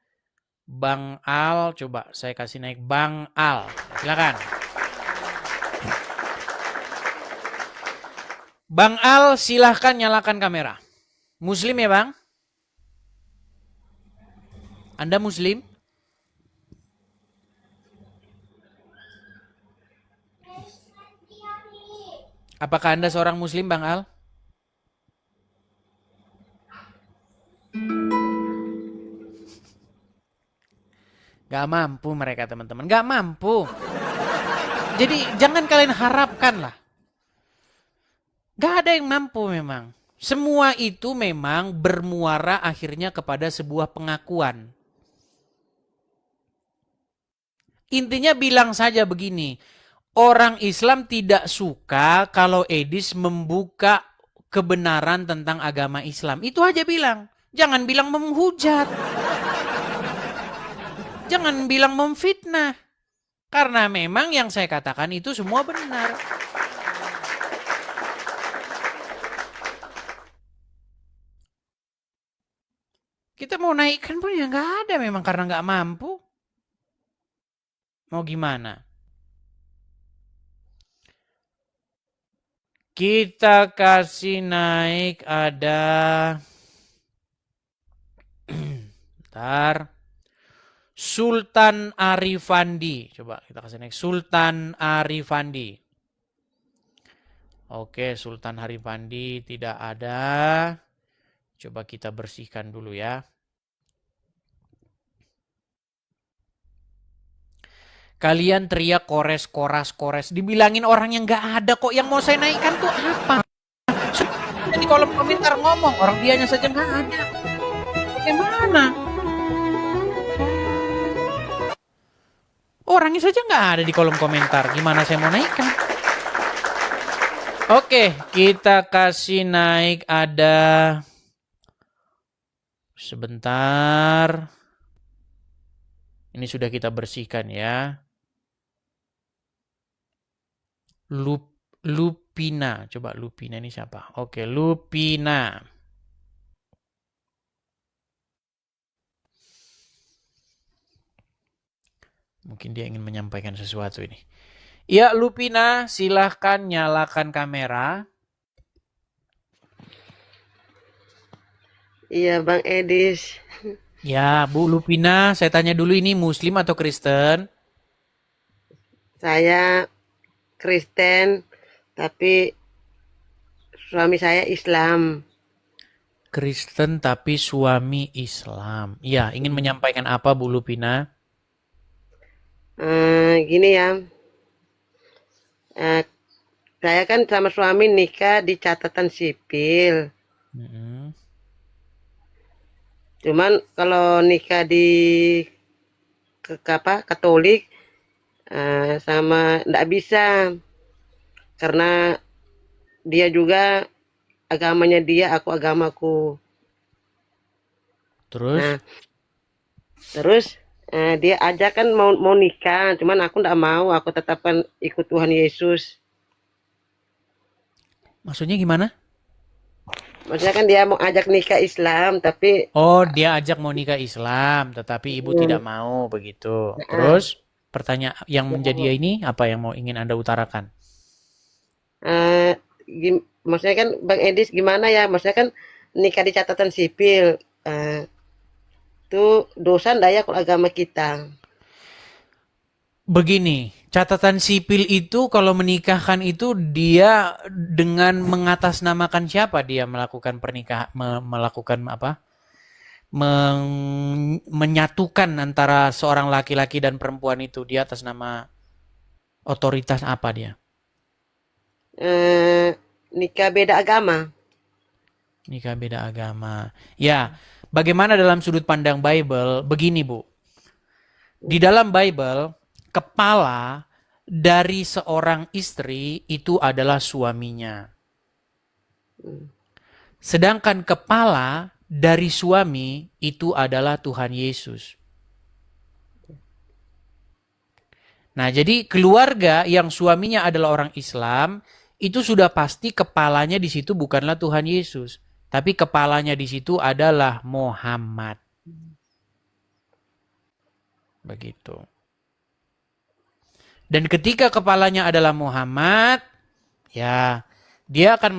Bang Al, coba saya kasih naik Bang Al. Silakan. Bang Al, silahkan nyalakan kamera. Muslim ya, Bang? Anda Muslim? Apakah Anda seorang Muslim, Bang Al? Gak mampu mereka, teman-teman. Gak mampu. Jadi jangan kalian harapkan lah. Gak ada yang mampu memang. Semua itu memang bermuara akhirnya kepada sebuah pengakuan. Intinya bilang saja begini. Orang Islam tidak suka kalau Edis membuka kebenaran tentang agama Islam. Itu aja bilang. Jangan bilang menghujat. Jangan bilang memfitnah. Karena memang yang saya katakan itu semua benar. Kita mau naikkan pun ya nggak ada memang karena nggak mampu. Mau gimana? Kita kasih naik ada... Bentar. Sultan Arifandi. Coba kita kasih naik. Sultan Arifandi. Oke, Sultan Arifandi tidak ada. Coba kita bersihkan dulu ya. Kalian teriak kores. Dibilangin orang yang nggak ada kok. Yang mau saya naikkan tuh apa? Di kolom komentar ngomong. Orang dianya saja nggak ada. Bagaimana? Orangnya saja nggak ada di kolom komentar. Gimana saya mau naikkan? Oke, kita kasih naik ada... Sebentar. Ini sudah kita bersihkan ya. Lupina. Coba Lupina ini siapa? Oke, Lupina. Mungkin dia ingin menyampaikan sesuatu ini. Ya, Lupina, silahkan nyalakan kamera. Iya, Bang Edis. Ya, Bu Lupina, saya tanya dulu ini Muslim atau Kristen? Saya Kristen, tapi suami saya Islam. Kristen tapi suami Islam. Ya, ingin menyampaikan apa Bu Lupina? Gini ya, saya kan sama suami nikah di catatan sipil. Cuman kalau nikah di Katolik sama ndak bisa karena dia juga agamanya dia, aku agamaku. Terus? Terus dia ajak kan mau nikah, cuman aku ndak mau, aku tetapkan ikut Tuhan Yesus. Maksudnya gimana? Maksudnya kan dia mau ajak nikah Islam, tapi... Oh, dia ajak mau nikah Islam, tetapi ibu tidak mau, begitu. Terus, pertanyaan yang menjadi ini, apa yang mau ingin Anda utarakan? Maksudnya kan, Bang Edis gimana ya? Maksudnya kan nikah di catatan sipil. Itu dosa ndak ya kalau agama kita? Begini, catatan sipil itu kalau menikahkan itu dia dengan mengatasnamakan siapa dia melakukan pernikahan, melakukan apa? Menyatukan antara seorang laki-laki dan perempuan itu dia atas nama otoritas apa dia? Nikah beda agama. Nikah beda agama. Ya, bagaimana dalam sudut pandang Bible? Begini, Bu. Di dalam Bible, kepala dari seorang istri itu adalah suaminya. Sedangkan kepala dari suami itu adalah Tuhan Yesus. Nah, jadi keluarga yang suaminya adalah orang Islam, itu sudah pasti kepalanya di situ bukanlah Tuhan Yesus, tapi kepalanya di situ adalah Muhammad. Begitu. Dan ketika kepalanya adalah Muhammad, ya, dia akan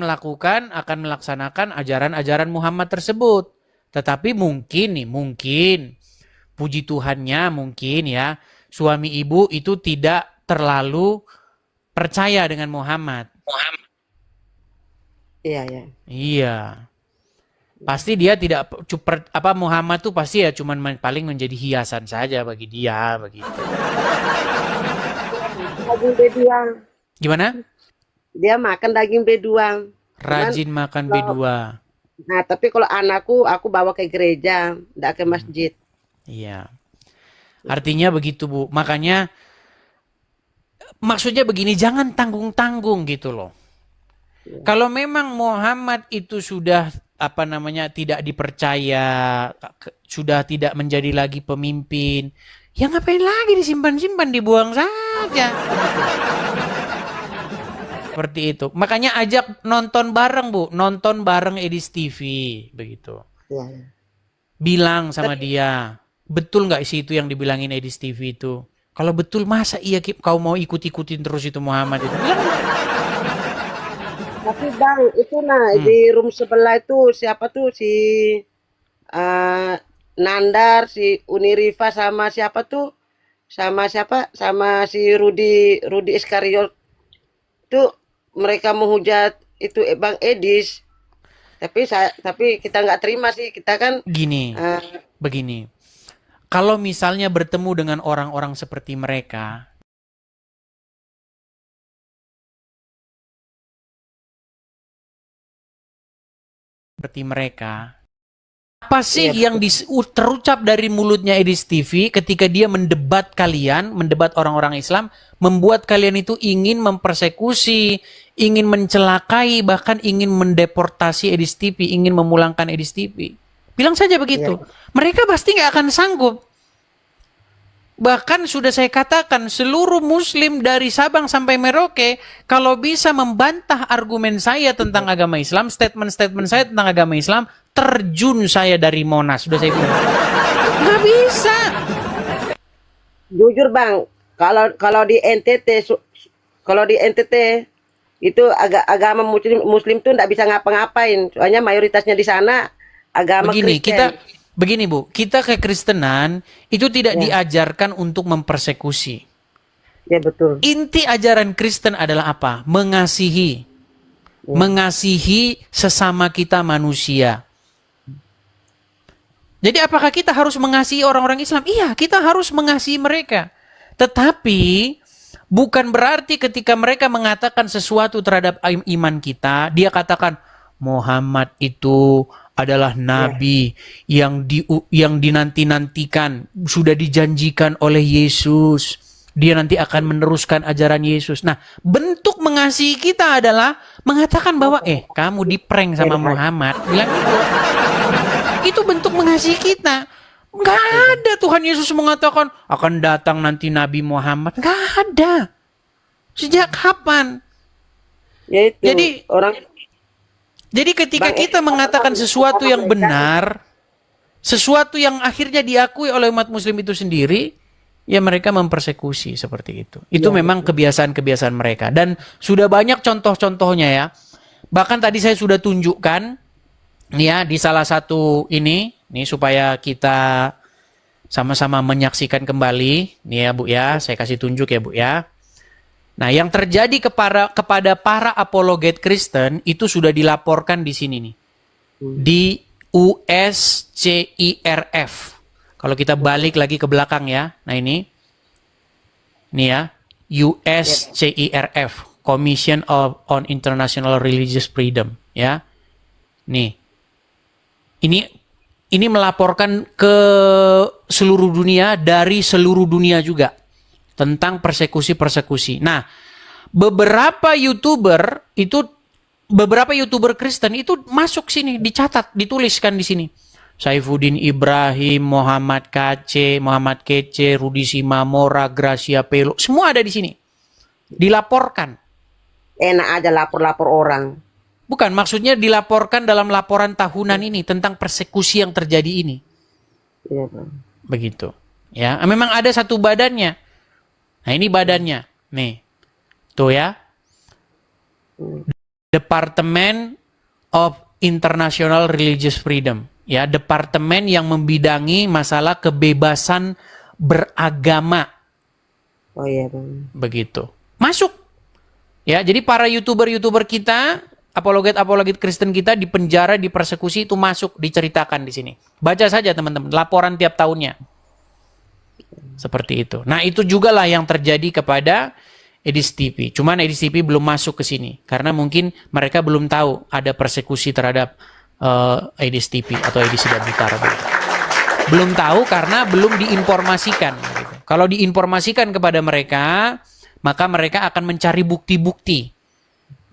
melaksanakan ajaran-ajaran Muhammad tersebut. Tetapi mungkin, puji Tuhannya mungkin ya, suami ibu itu tidak terlalu percaya dengan Muhammad. Iya, ya. Iya. Pasti dia tidak Muhammad tuh pasti ya cuman paling menjadi hiasan saja bagi dia begitu. Daging beduang. Gimana? Dia makan daging beduang. Rajin makan B2. Nah, tapi kalau anakku aku bawa ke gereja, enggak ke masjid. Iya. Artinya begitu, Bu. Makanya maksudnya begini, jangan tanggung-tanggung gitu loh. Kalau memang Muhammad itu sudah tidak dipercaya, sudah tidak menjadi lagi pemimpin, ya ngapain lagi disimpan-simpan, dibuang saja. Seperti itu. Makanya ajak nonton bareng, Bu. Nonton bareng Edis TV. Begitu. Ya. Bilang sama dia, betul nggak sih itu yang dibilangin Edis TV itu? Kalau betul, masa iya kau mau ikut-ikutin terus itu Muhammad itu? Tapi Bang, itu di room sebelah itu siapa tuh si Nandar, si Uniriva sama siapa tuh? Sama siapa? Sama si Rudi Iskariot. Itu mereka menghujat itu Bang Edis. Tapi kita nggak terima sih, kita kan begini. Kalau misalnya bertemu dengan orang-orang seperti mereka, apa sih yang terucap dari mulutnya Edis TV ketika dia mendebat orang-orang Islam, membuat kalian itu ingin mempersekusi, ingin mencelakai, bahkan ingin mendeportasi Edis TV, ingin memulangkan Edis TV. Bilang saja begitu. Mereka pasti nggak akan sanggup. Bahkan sudah saya katakan, seluruh Muslim dari Sabang sampai Merauke, kalau bisa membantah argumen saya tentang agama Islam, statement-statement saya tentang agama Islam, terjun saya dari Monas. Sudah saya bilang. Nggak bisa. Jujur Bang, kalau di NTT itu agama Muslim tuh nggak bisa ngapa-ngapain. Soalnya mayoritasnya di sana agama Kristen. Begini Bu, kita kekristenan itu tidak diajarkan untuk mempersekusi. Ya betul. Inti ajaran Kristen adalah apa? Mengasihi. Mengasihi sesama kita manusia. Jadi apakah kita harus mengasihi orang-orang Islam? Iya, kita harus mengasihi mereka. Tetapi bukan berarti ketika mereka mengatakan sesuatu terhadap iman kita, dia katakan Muhammad itu adalah nabi yang dinanti-nantikan, sudah dijanjikan oleh Yesus. Dia nanti akan meneruskan ajaran Yesus. Nah, bentuk mengasihi kita adalah mengatakan bahwa kamu diprank sama Muhammad. Bilang itu. Itu bentuk mengasihi kita. Nggak ada Tuhan Yesus mengatakan akan datang nanti Nabi Muhammad. Nggak ada. Sejak kapan? Jadi ketika kita mengatakan sesuatu yang benar, sesuatu yang akhirnya diakui oleh umat Muslim itu sendiri, ya mereka mempersekusi seperti itu. Itu memang kebiasaan-kebiasaan mereka. Dan sudah banyak contoh-contohnya ya. Bahkan tadi saya sudah tunjukkan ya di salah satu ini supaya kita sama-sama menyaksikan kembali. Nih ya Bu ya, saya kasih tunjuk ya Bu ya. Nah, yang terjadi kepada para apologet Kristen itu sudah dilaporkan di sini nih. Di USCIRF. Kalau kita balik lagi ke belakang ya. Nah ini. Nih ya. USCIRF. Commission on International Religious Freedom. Ya. Nih. Ini melaporkan ke seluruh dunia, dari seluruh dunia juga. Tentang persekusi-persekusi. Nah, beberapa YouTuber Kristen itu masuk sini, dicatat, dituliskan di sini. Saifuddin Ibrahim, Muhammad Kece, Rudi Simamora, Gracia Pelo, semua ada di sini. Dilaporkan. Enak aja lapor-lapor orang. Bukan, maksudnya dilaporkan dalam laporan tahunan ini tentang persekusi yang terjadi ini. Iya, Bang. Begitu. Ya, memang ada satu badannya. Nah, ini badannya. Nih. Tuh ya. Department of International Religious Freedom. Ya, departemen yang membidangi masalah kebebasan beragama. Oh iya, Bang. Begitu. Masuk. Ya, jadi para YouTuber kita, apologet Kristen kita dipenjara, dipersekusi, itu masuk, diceritakan di sini. Baca saja teman-teman, laporan tiap tahunnya. Seperti itu. Nah, itu juga lah yang terjadi kepada Edis TV. Cuman Edis TV belum masuk ke sini. Karena mungkin mereka belum tahu ada persekusi terhadap Edis TV atau Edis Sidang Utara. Belum tahu karena belum diinformasikan. Gitu. Kalau diinformasikan kepada mereka, maka mereka akan mencari bukti-bukti.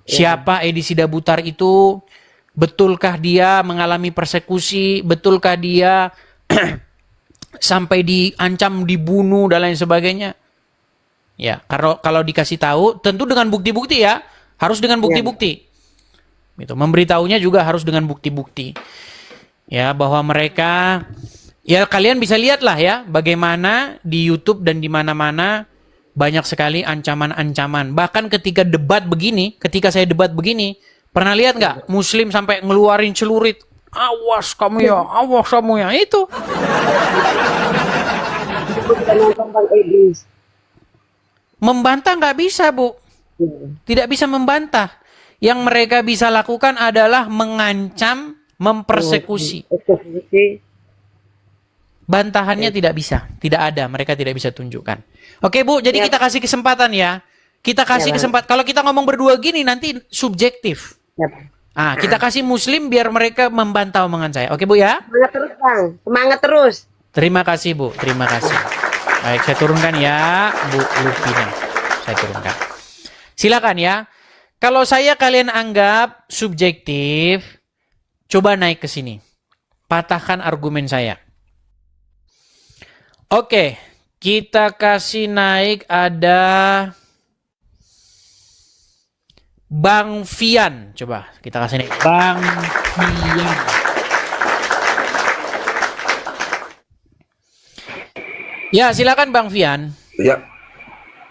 Siapa Edi Sidabutar itu? Betulkah dia mengalami persekusi? Betulkah dia sampai diancam, dibunuh dan lain sebagainya? Ya, kalau dikasih tahu, tentu dengan bukti-bukti ya, harus dengan bukti-bukti. Gitu. Memberitahunya juga harus dengan bukti-bukti. Ya, bahwa mereka, ya kalian bisa lihatlah ya, bagaimana di YouTube dan di mana-mana banyak sekali ancaman-ancaman. Bahkan ketika saya debat begini, pernah lihat nggak Muslim sampai ngeluarin celurit? Awas kamu ya, itu. Membantah nggak bisa, Bu. Tidak bisa membantah. Yang mereka bisa lakukan adalah mengancam, mempersekusi. Bantahannya tidak bisa. Tidak ada. Mereka tidak bisa tunjukkan. Oke, Bu. Jadi kita kasih kesempatan ya. Kita kasih kesempatan. Kalau kita ngomong berdua gini nanti subjektif. Kita kasih Muslim biar mereka membantah omongan saya. Oke, Bu ya? Semangat terus, Bang. Semangat terus. Terima kasih, Bu. Terima kasih. Baik, saya turunkan ya, Bu Lupina. Saya turunkan. Silakan ya. Kalau kalian anggap subjektif, coba naik ke sini. Patahkan argumen saya. Oke, kita kasih naik ada Bang Fian. Coba kita kasih naik Bang Fian. Ya, silakan Bang Fian. Ya.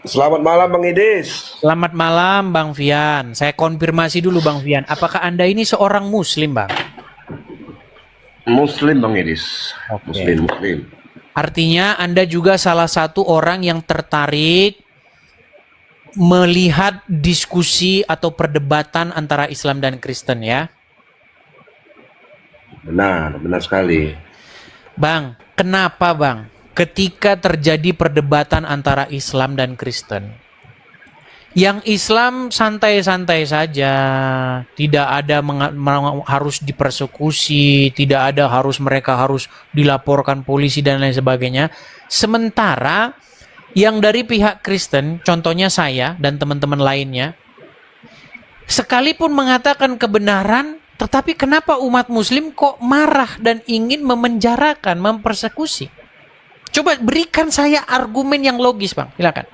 Selamat malam Bang Idis. Selamat malam Bang Fian. Saya konfirmasi dulu Bang Fian. Apakah Anda ini seorang Muslim, Bang? Muslim Bang Idis. Okay. Muslim. Artinya Anda juga salah satu orang yang tertarik melihat diskusi atau perdebatan antara Islam dan Kristen ya? Benar sekali. Bang, kenapa Bang? Ketika terjadi perdebatan antara Islam dan Kristen, yang Islam santai-santai saja, tidak ada harus dipersekusi, tidak ada mereka harus dilaporkan polisi dan lain sebagainya. Sementara yang dari pihak Kristen, contohnya saya dan teman-teman lainnya, sekalipun mengatakan kebenaran, tetapi kenapa umat Muslim kok marah dan ingin memenjarakan, mempersekusi? Coba berikan saya argumen yang logis, Bang. Silakan.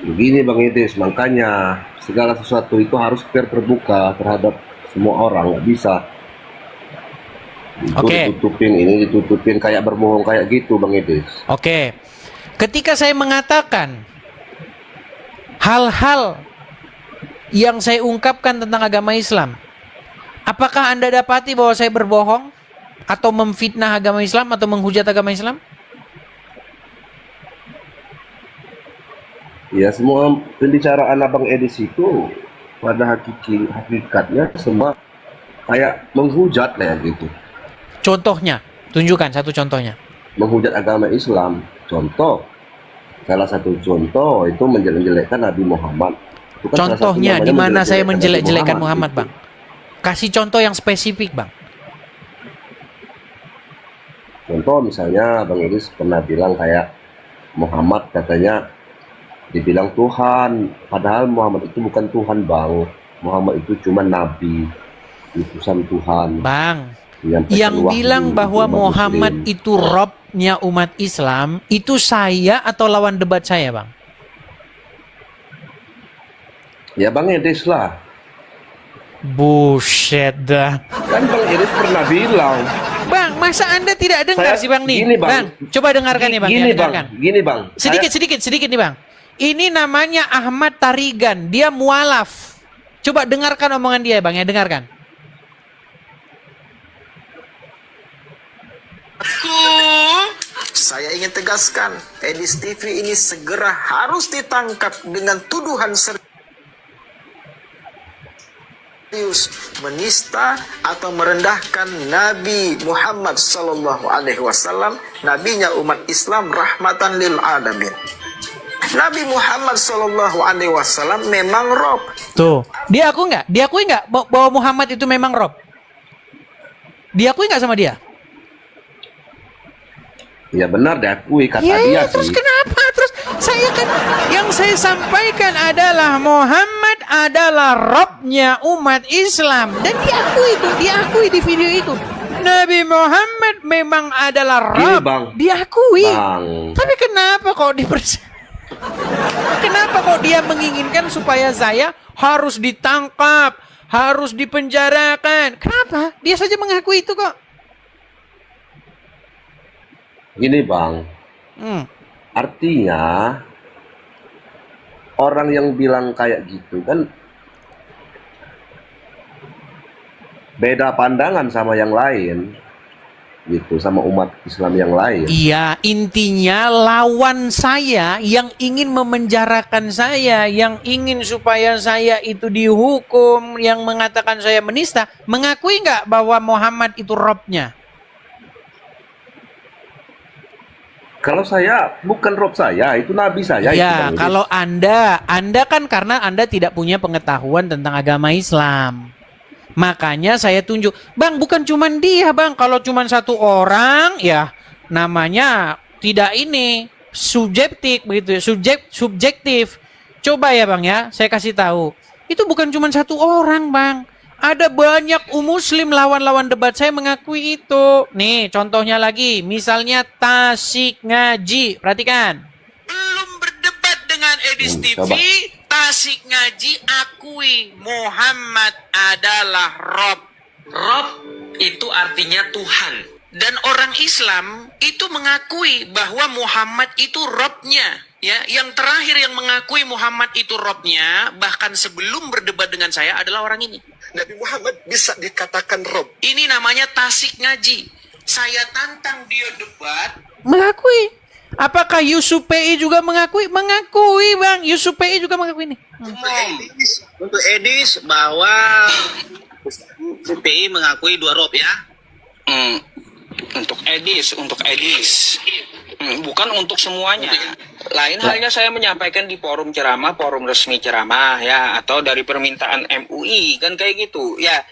Begini Bang Idis, makanya segala sesuatu itu harus terbuka terhadap semua orang, nggak bisa. Ditutupin kayak berbohong kayak gitu Bang Idis. Oke. Ketika saya mengatakan hal-hal yang saya ungkapkan tentang agama Islam, Apakah Anda dapati bahwa saya berbohong? Atau memfitnah agama Islam? Atau menghujat agama Islam? Ya, semua pembicaraan Abang Edis itu pada hakikatnya semua kayak menghujat lah gitu. Contohnya, tunjukkan satu contohnya. Menghujat agama Islam. Contoh, salah satu contoh itu menjelek-jelekkan Nabi Muhammad. Itu kan Contohnya, di mana saya menjelek-jelekan Muhammad, gitu. Bang? Kasih contoh yang spesifik, Bang. Contoh misalnya Bang Edis pernah bilang kayak Muhammad katanya dibilang Tuhan, padahal Muhammad itu bukan Tuhan, Bang. Muhammad itu cuma nabi, utusan Tuhan. Bang, yang bilang bahwa Muhammad itu Robnya umat Islam, itu saya atau lawan debat saya, Bang? Ya Bang Edis lah. Buset dah. Kan Bang Edis pernah bilang. Bang, masa Anda tidak dengar sih, Bang nih? Gini, Bang, coba dengarkan nih, Bang. Gini, ya, Bang. Gini, Bang. Sedikit nih, Bang. Ini namanya Ahmad Tarigan. Dia mualaf. Coba dengarkan omongan dia, Bang, ya. Dengarkan. Saya ingin tegaskan, Edis TV ini segera harus ditangkap dengan tuduhan serius menista atau merendahkan Nabi Muhammad Sallallahu Alaihi Wasallam, nabinya umat Islam, rahmatan lil alamin. Nabi Muhammad Sallallahu Alaihi Wasallam memang Rob. Tuh, diakui nggak bahwa Muhammad itu memang Rob? Diakui nggak sama dia? Ya benar diakui kata Ya, dia terus sih. kenapa? Terus saya kan yang saya sampaikan adalah Muhammad adalah Robnya umat Islam dan diakui di video itu. Nabi Muhammad memang adalah Rob. Bang. Diakui. Bang. Tapi kenapa kok dia menginginkan supaya saya harus ditangkap, harus dipenjarakan? Kenapa? Dia saja mengakui itu kok. Gini Bang, artinya orang yang bilang kayak gitu kan beda pandangan sama yang lain, gitu, sama umat Islam yang lain. Iya, intinya lawan saya yang ingin memenjarakan saya, yang ingin supaya saya itu dihukum, yang mengatakan saya menista, mengakui nggak bahwa Muhammad itu Robnya? Kalau saya bukan Rob saya, itu Nabi saya. Ya, kalau Anda kan karena Anda tidak punya pengetahuan tentang agama Islam. Makanya saya tunjuk, Bang, bukan cuman dia, Bang. Kalau cuman satu orang, ya namanya tidak ini subjektif begitu ya, subjektif. Coba ya, Bang ya, saya kasih tahu. Itu bukan cuman satu orang, Bang. Ada banyak muslim lawan-lawan debat saya mengakui itu. Nih, contohnya lagi, misalnya Tasik Ngaji. Perhatikan. Belum berdebat dengan Edis TV, Tasik Ngaji akui Muhammad adalah Rob. Rob itu artinya Tuhan. Dan orang Islam itu mengakui bahwa Muhammad itu Robnya. Ya, yang terakhir yang mengakui Muhammad itu Robnya, bahkan sebelum berdebat dengan saya adalah orang ini. Nabi Muhammad bisa dikatakan Rob. Ini namanya Tasik Ngaji. Saya tantang dia debat. Mengakui. Apakah Yusuf PI juga mengakui? Mengakui, Bang. Yusuf PI juga mengakui ini. Untuk Edis bahwa PI mengakui dua Rob ya. Untuk Edis. Bukan untuk semuanya. Lain halnya saya menyampaikan di forum ceramah, forum resmi ceramah ya, atau dari permintaan MUI kan kayak gitu ya,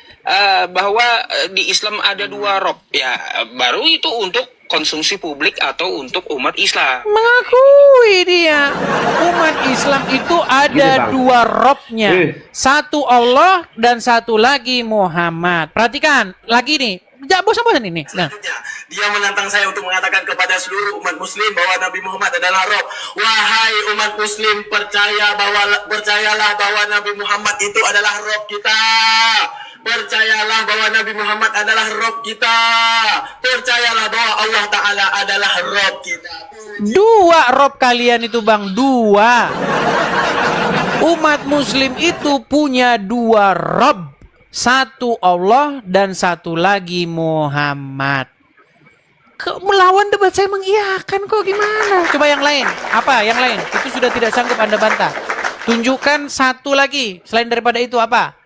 bahwa di Islam ada dua Rob ya, baru itu untuk konsumsi publik atau untuk umat Islam. Mengakui dia umat Islam itu ada dua Robnya, satu Allah dan satu lagi Muhammad. Perhatikan lagi nih. Jangan bosan-bosan ini. Nah. Dia menantang saya untuk mengatakan kepada seluruh umat muslim bahwa Nabi Muhammad adalah Rob. Wahai umat muslim, percayalah bahwa Nabi Muhammad itu adalah Rob kita. Percayalah bahwa Nabi Muhammad adalah Rob kita. Percayalah bahwa Allah Ta'ala adalah Rob kita. Dua Rob kalian itu, Bang. Dua. Umat muslim itu punya dua Rob. Satu Allah dan satu lagi Muhammad. Melawan debat saya mengiyakan kok, gimana? Coba yang lain. Apa yang lain? Itu sudah tidak sanggup Anda bantah. Tunjukkan satu lagi. Selain daripada itu apa?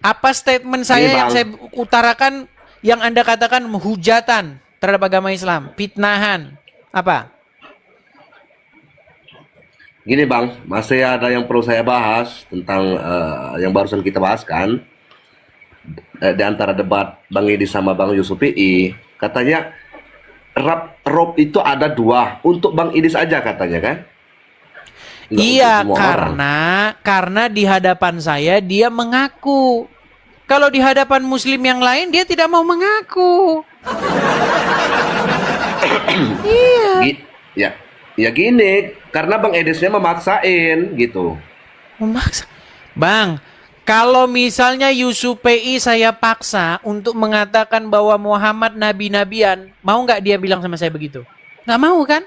Apa statement saya yang saya utarakan yang Anda katakan hujatan terhadap agama Islam? Fitnahan. Apa? Gini Bang, masih ada yang perlu saya bahas tentang yang barusan kita bahaskan. Di antara debat Bang Edi sama Bang Yusuf I, katanya rob itu ada 2 untuk Bang Idis aja katanya kan? Enggak Iya, untuk semua orang. karena di hadapan saya dia mengaku. Kalau di hadapan muslim yang lain dia tidak mau mengaku. Iya. Ya gini, karena Bang Edisnya memaksain gitu. Memaksa. Bang, kalau misalnya Yusuf PI saya paksa untuk mengatakan bahwa Muhammad nabi-nabian, mau nggak dia bilang sama saya begitu? Nggak mau kan?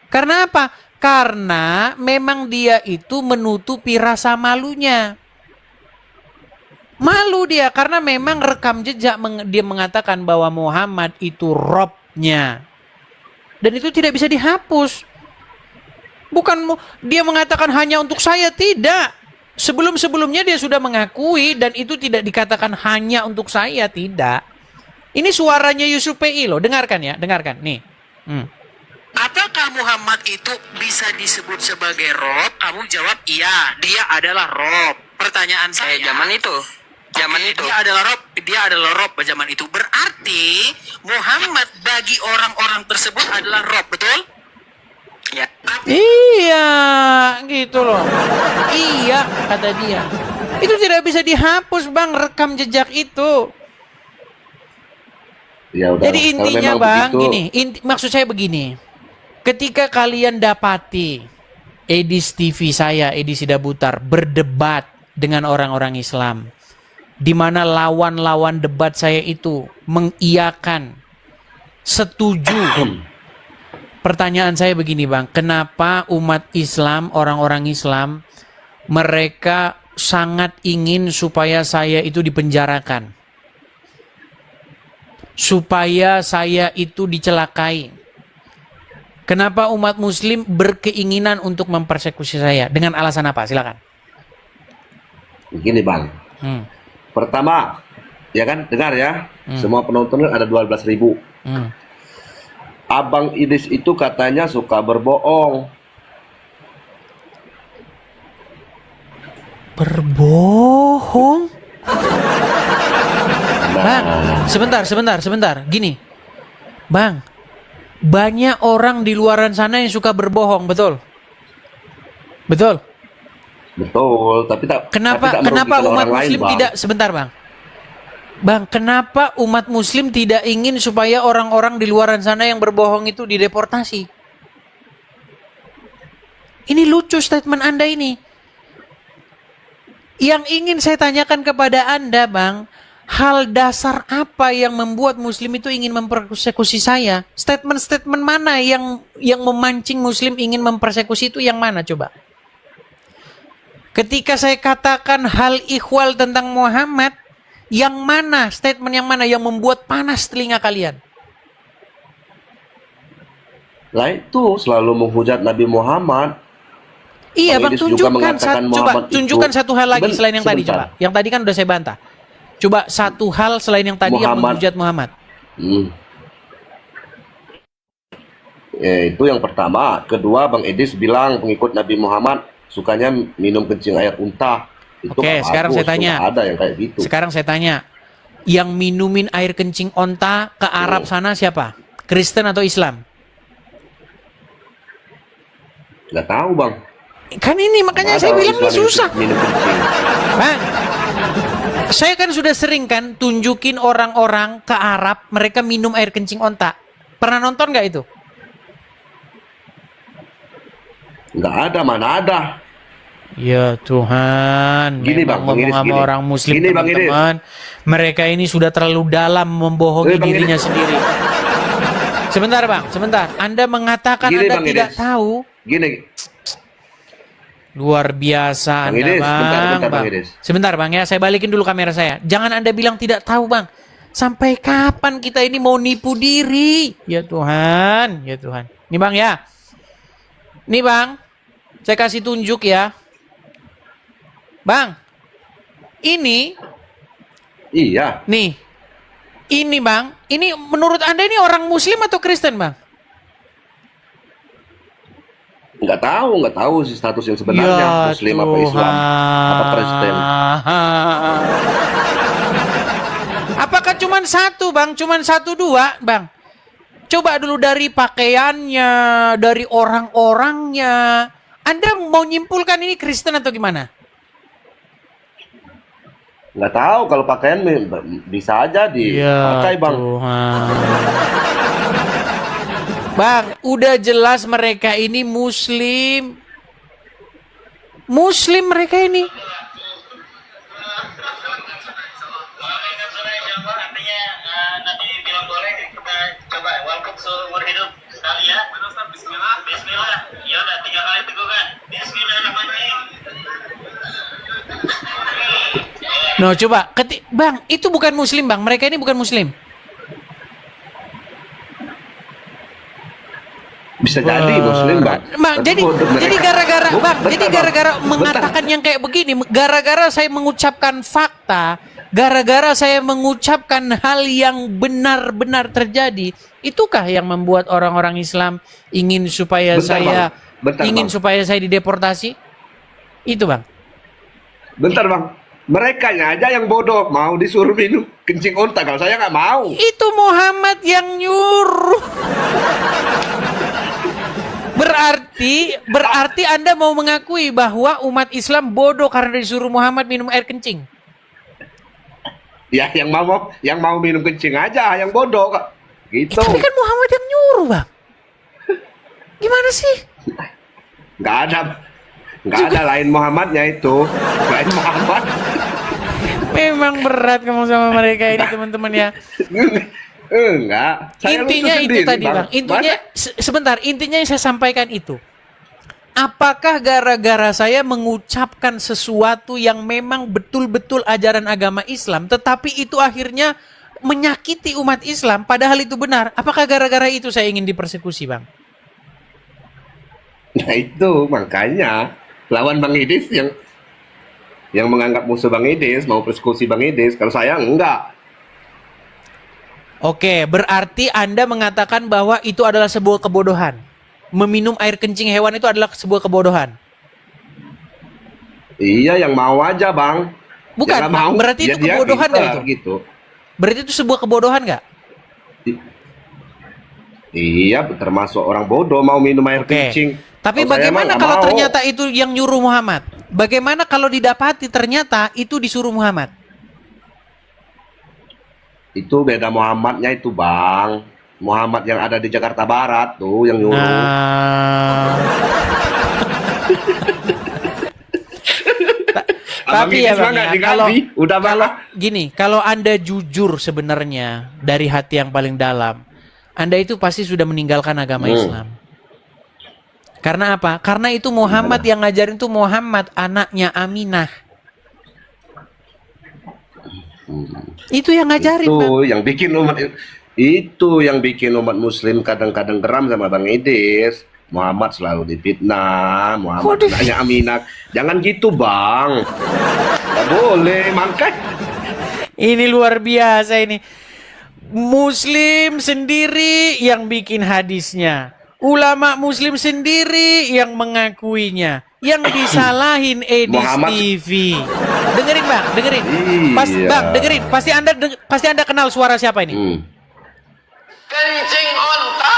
Karena apa? Karena memang dia itu menutupi rasa malunya. Malu dia karena memang rekam jejak dia mengatakan bahwa Muhammad itu Robnya. Dan itu tidak bisa dihapus. Bukan dia mengatakan hanya untuk saya, tidak. Sebelum-sebelumnya dia sudah mengakui dan itu tidak dikatakan hanya untuk saya, tidak. Ini suaranya Yusuf PI loh, dengarkan ya, dengarkan. Nih. Apakah Muhammad itu bisa disebut sebagai Rob? Kamu jawab iya, dia adalah Rob. Pertanyaan saya, zaman itu. Dia adalah Rob zaman itu. Berarti Muhammad bagi orang-orang tersebut adalah Rob, betul? Ya. Iya, gitu loh. Iya, kata dia. Itu tidak bisa dihapus, Bang, rekam jejak itu. Ya udah. Jadi intinya, Bang, gini, maksud saya begini. Ketika kalian dapati Edis TV saya, Edi Sidabutar, berdebat dengan orang-orang Islam, di mana lawan-lawan debat saya itu mengiyakan, setuju. Pertanyaan saya begini Bang, kenapa umat Islam, orang-orang Islam, mereka sangat ingin supaya saya itu dipenjarakan, supaya saya itu dicelakai? Kenapa umat Muslim berkeinginan untuk mempersekusi saya? Dengan alasan apa? Silakan. Begini Bang. Pertama, ya kan, dengar ya, semua penonton ada 12.000. Abang Idis itu katanya suka berbohong. Berbohong? Bang, sebentar. Gini, Bang, banyak orang di luaran sana yang suka berbohong, betul? Betul? Betul, tapi kenapa umat Muslim tidak, sebentar Bang. Bang, kenapa umat Muslim tidak ingin supaya orang-orang di luaran sana yang berbohong itu dideportasi? Ini lucu statement Anda ini. Yang ingin saya tanyakan kepada Anda, Bang, hal dasar apa yang membuat Muslim itu ingin mempersekusi saya? Statement-statement mana yang memancing Muslim ingin mempersekusi itu yang mana coba? Ketika saya katakan hal ikhwal tentang Muhammad, yang mana, statement yang mana yang membuat panas telinga kalian? Lah itu selalu menghujat Nabi Muhammad. Iya Bang, tunjukkan satu hal lagi selain yang tadi coba. Yang tadi kan udah saya bantah. Coba satu hal selain yang tadi yang menghujat Muhammad. Ya, itu yang pertama. Kedua, Bang Edis bilang pengikut Nabi Muhammad sukanya minum kencing air unta. Itu Oke, sekarang saya tanya. Ada yang kayak gitu. Sekarang saya tanya, yang minumin air kencing onta ke Arab sana siapa? Kristen atau Islam? Nggak tahu Bang. Kan ini makanya saya bilang ini susah. Bang, saya kan sudah sering kan tunjukin orang-orang ke Arab, mereka minum air kencing onta. Pernah nonton nggak itu? Nggak ada, mana ada. Ya Tuhan, gini Bang, ngomong sama orang Muslim teman-teman, mereka ini sudah terlalu dalam membohongi dirinya sendiri. Sebentar Bang, sebentar. Anda mengatakan Anda tidak tahu. Gini, Luar biasa Bang Anda, Idris, Bang. bentar, Bang. Bang Idris. Sebentar, Bang ya. Saya balikin dulu kamera saya. Jangan Anda bilang tidak tahu, Bang. Sampai kapan kita ini mau nipu diri? Ya Tuhan, ya Tuhan. Nih, Bang ya. Nih, Bang. Saya kasih tunjuk ya. Bang. Ini. Iya. Nih. Ini, Bang. Ini menurut Anda ini orang Muslim atau Kristen, Bang? Nggak tahu sih status yang sebenarnya Ya Muslim apa Islam apa Kristen. Apakah cuma satu, Bang? Cuma satu dua, Bang? Coba dulu dari pakaiannya, dari orang-orangnya. Anda mau nyimpulkan ini Kristen atau gimana? Nggak tahu kalau pakaian bisa aja dipakai, Bang. Bang, udah jelas mereka ini Muslim. Muslim mereka ini. No, coba, Bang, itu bukan Muslim, Bang. Mereka ini bukan Muslim. Bisa jadi Muslim, Bang. Jadi gara-gara mengatakan yang kayak begini, gara-gara saya mengucapkan fakta, gara-gara saya mengucapkan hal yang benar-benar terjadi, itukah yang membuat orang-orang Islam ingin supaya supaya saya dideportasi? Itu, Bang. Bentar, Bang. Mereka aja yang bodoh mau disuruh minum kencing unta, kalau saya nggak mau. Itu Muhammad yang nyuruh. Berarti Anda mau mengakui bahwa umat Islam bodoh karena disuruh Muhammad minum air kencing? Ya, yang mau minum kencing aja yang bodoh, Kak. Gitu. Tapi kan Muhammad yang nyuruh, Bang. Gimana sih? Nggak ada lain Muhammadnya itu. Lain Muhammad. Memang berat kamu sama mereka ini, teman-teman ya. Enggak. Intinya itu sendiri, tadi, Bang. Intinya sebentar, intinya yang saya sampaikan itu. Apakah gara-gara saya mengucapkan sesuatu yang memang betul-betul ajaran agama Islam, tetapi itu akhirnya menyakiti umat Islam, padahal itu benar? Apakah gara-gara itu saya ingin dipersekusi, Bang? Nah itu makanya lawan Bang Idris yang menganggap musuh Bang Idris, mau persekusi Bang Idris. Kalau saya enggak. Oke, berarti Anda mengatakan bahwa itu adalah sebuah kebodohan. Meminum air kencing hewan itu adalah sebuah kebodohan. Iya, yang mau aja, Bang. Bukan, mau, berarti itu kebodohan nggak itu? Gitu. Berarti itu sebuah kebodohan nggak? Iya, termasuk orang bodoh mau minum air kencing. Tapi bagaimana kalau ternyata itu yang nyuruh Muhammad? Bagaimana kalau didapati ternyata itu disuruh Muhammad? Itu beda Muhammadnya itu, Bang. Muhammad yang ada di Jakarta Barat tuh yang nyuruh. Tapi ya Bang, kalau gini, kalau Anda jujur sebenarnya dari hati yang paling dalam, Anda itu pasti sudah meninggalkan agama Islam. Karena apa? Karena itu Muhammad yang ngajarin itu Muhammad, anaknya Aminah. Itu yang ngajarin, itu Bang. yang bikin umat Muslim kadang-kadang geram sama Bang Idris. Muhammad selalu difitnah, Muhammad anaknya Aminah. Jangan gitu, Bang. Nggak boleh, makanya. Ini luar biasa ini. Muslim sendiri yang bikin hadisnya. Ulama Muslim sendiri yang mengakuinya. Yang disalahin Edis TV. Dengerin, Bang, dengerin. Bang, dengerin. Pasti Anda kenal suara siapa ini? Kencing onta.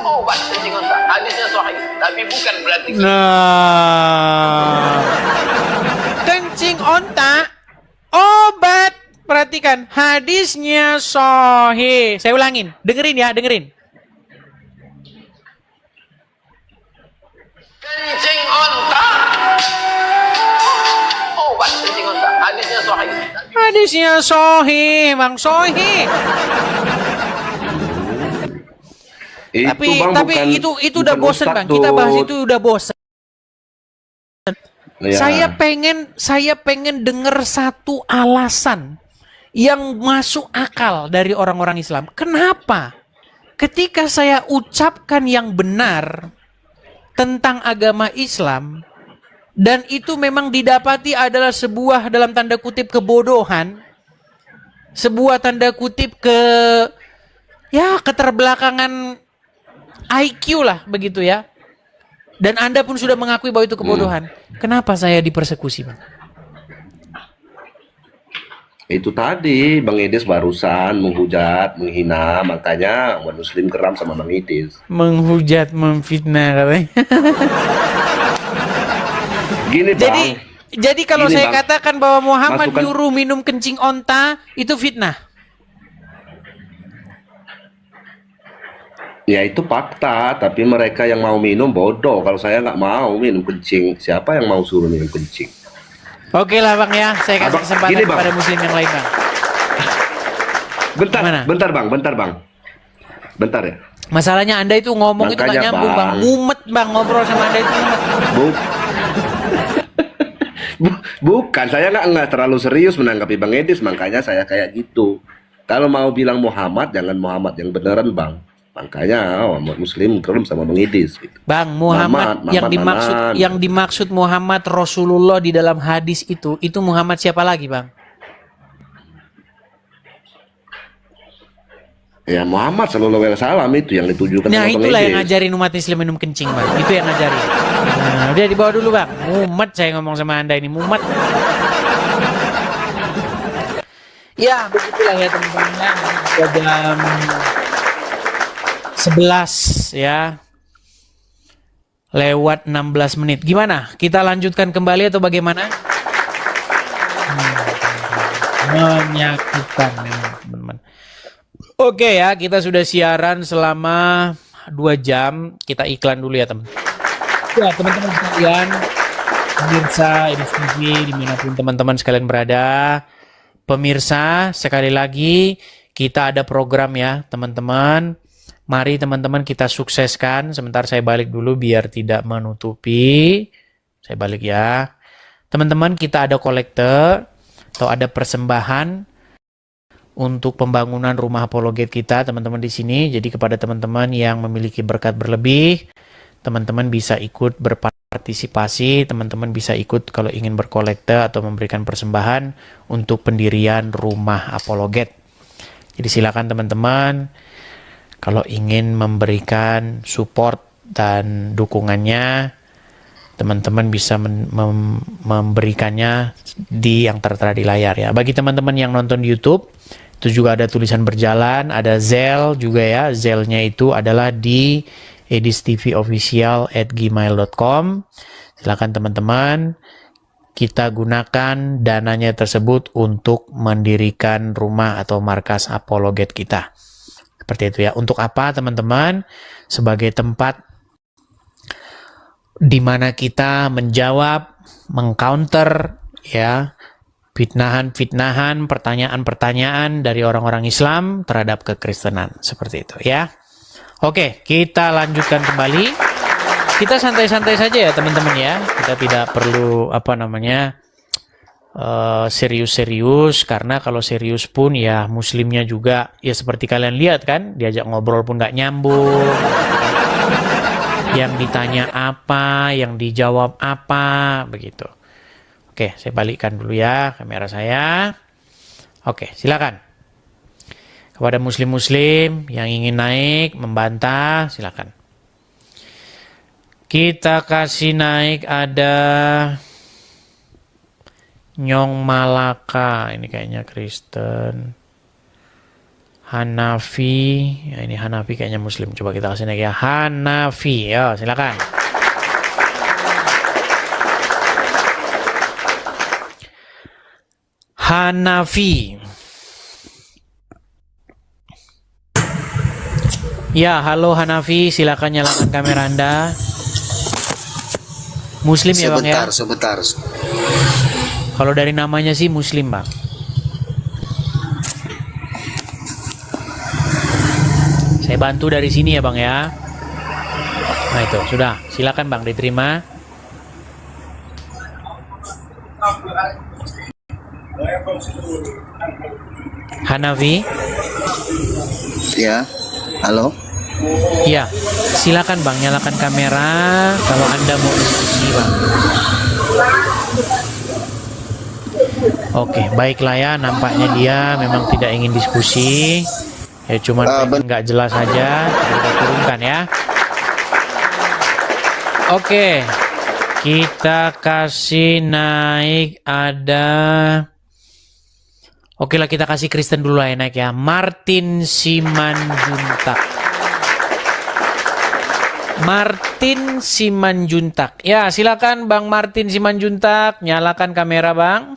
Obat kencing onta. Hadisnya sahih, tapi bukan berarti. Nah. Kencing onta obat. Perhatikan, hadisnya sahih. Saya ulangin. Dengerin ya, dengerin. Kencing onta. Obat kencing onta. Hadisnya sahih. Hadisnya sahih, Bang, sahih. Tapi Bang, itu udah bosen, Bang. Kita bahas itu udah bosen. Ya. Saya pengen dengar satu alasan yang masuk akal dari orang-orang Islam. Kenapa? Ketika saya ucapkan yang benar tentang agama Islam, dan itu memang didapati adalah sebuah dalam tanda kutip kebodohan, sebuah tanda kutip keterbelakangan IQ lah begitu ya. Dan Anda pun sudah mengakui bahwa itu kebodohan. Kenapa saya dipersekusi, Bang? Itu tadi Bang Idis barusan menghujat, menghina, makanya umat muslim geram sama Bang Idis. Menghujat, memfitnah katanya. Gini Bang. Jadi kalau Gini, saya Bang. katakan bahwa Muhammad Masukan- nyuruh minum kencing onta, itu fitnah. Ya itu fakta, tapi mereka yang mau minum bodoh. Kalau saya nggak mau minum kencing, siapa yang mau suruh minum kencing? Oke lah Bang ya, saya kasih Abang, kesempatan gini, Bang. kepada muslim yang lain Bang. Bentar Bentar ya. Masalahnya Anda itu ngomong itu Makanya, gak nyambung Bang. Bang. Mumet Bang, ngobrol sama Anda itu mumet. Bukan, saya nggak terlalu serius menanggapi Bang Idis, makanya saya kayak gitu. Kalau mau bilang Muhammad, jangan Muhammad yang beneran Bang. Makanya umat muslim geram sama Bang Idis. Gitu. Bang, Muhammad yang dimaksud Muhammad Rasulullah di dalam hadis itu Muhammad siapa lagi Bang? Ya Muhammad sallallahu alaihi wasallam itu yang ditujukan Nah sama Bang itulah Idis. yang ngajarin umat Islam minum kencing Bang. Itu yang ngajarin. Nah, udah dibawa dulu Bang. Mumet saya ngomong sama Anda ini, mumet. Ya begitulah ya teman-teman. Sudah jam 11 ya. Lewat 16 menit. Gimana? Kita lanjutkan kembali atau bagaimana? Menyakitkan teman-teman. Oke ya, kita sudah siaran selama 2 jam. Kita iklan dulu ya teman. Ya teman-teman sekalian, pemirsa Edis TV dimanapun teman-teman sekalian berada. Pemirsa, sekali lagi kita ada program ya teman-teman. Mari teman-teman kita sukseskan. Sebentar saya balik dulu biar tidak menutupi. Saya balik ya. Teman-teman, kita ada kolekte atau ada persembahan untuk pembangunan rumah apologet kita teman-teman di sini. Jadi kepada teman-teman yang memiliki berkat berlebih, teman-teman bisa ikut berpartisipasi, teman-teman bisa ikut kalau ingin berkolekte atau memberikan persembahan untuk pendirian rumah apologet. Jadi silakan teman-teman kalau ingin memberikan support dan dukungannya, teman-teman bisa memberikannya di yang tertera di layar ya. Bagi teman-teman yang nonton di YouTube, itu juga ada tulisan berjalan, ada Zelle juga ya. Zelle-nya itu adalah di edistvofficial@gmail.com. Silakan teman-teman, kita gunakan dananya tersebut untuk mendirikan rumah atau markas apologet kita. Seperti itu ya. Untuk apa teman-teman? Sebagai tempat di mana kita menjawab, mengcounter ya fitnahan-fitnahan, pertanyaan-pertanyaan dari orang-orang Islam terhadap kekristenan. Seperti itu ya. Oke, kita lanjutkan kembali. Kita santai-santai saja ya teman-teman ya. Kita tidak perlu serius-serius, karena kalau serius pun ya muslimnya juga ya seperti kalian lihat kan, diajak ngobrol pun nggak nyambung. Yang ditanya apa, yang dijawab apa, begitu. Oke, saya balikkan dulu ya kamera saya. Oke, silakan. Kepada muslim-muslim yang ingin naik, membantah, silakan. Kita kasih naik ada Nyong Malaka, ini kayaknya Kristen. Hanafi, ya ini Hanafi kayaknya muslim. Coba kita kasih naik ya, Hanafi, ya silakan. Hanafi. Ya, halo Hanafi, silakan nyalakan kamera Anda. Muslim ya Bang ya? Sebentar. Kalau dari namanya sih muslim Bang. Saya bantu dari sini ya Bang ya. Nah itu, sudah. Silakan Bang, diterima. Hanafi? Ya, halo. Ya, silakan Bang, nyalakan kamera kalau Anda mau diskusi, Bang. Oke, baiklah ya, nampaknya dia memang tidak ingin diskusi. Ya cuman nggak jelas saja, kita turunkan ya. Oke, kita kasih naik ada. Oke lah, kita kasih Kristen dulu lah ya, naik ya. Martin Simanjuntak. Martin Simanjuntak. Ya, silakan Bang Martin Simanjuntak, nyalakan kamera Bang.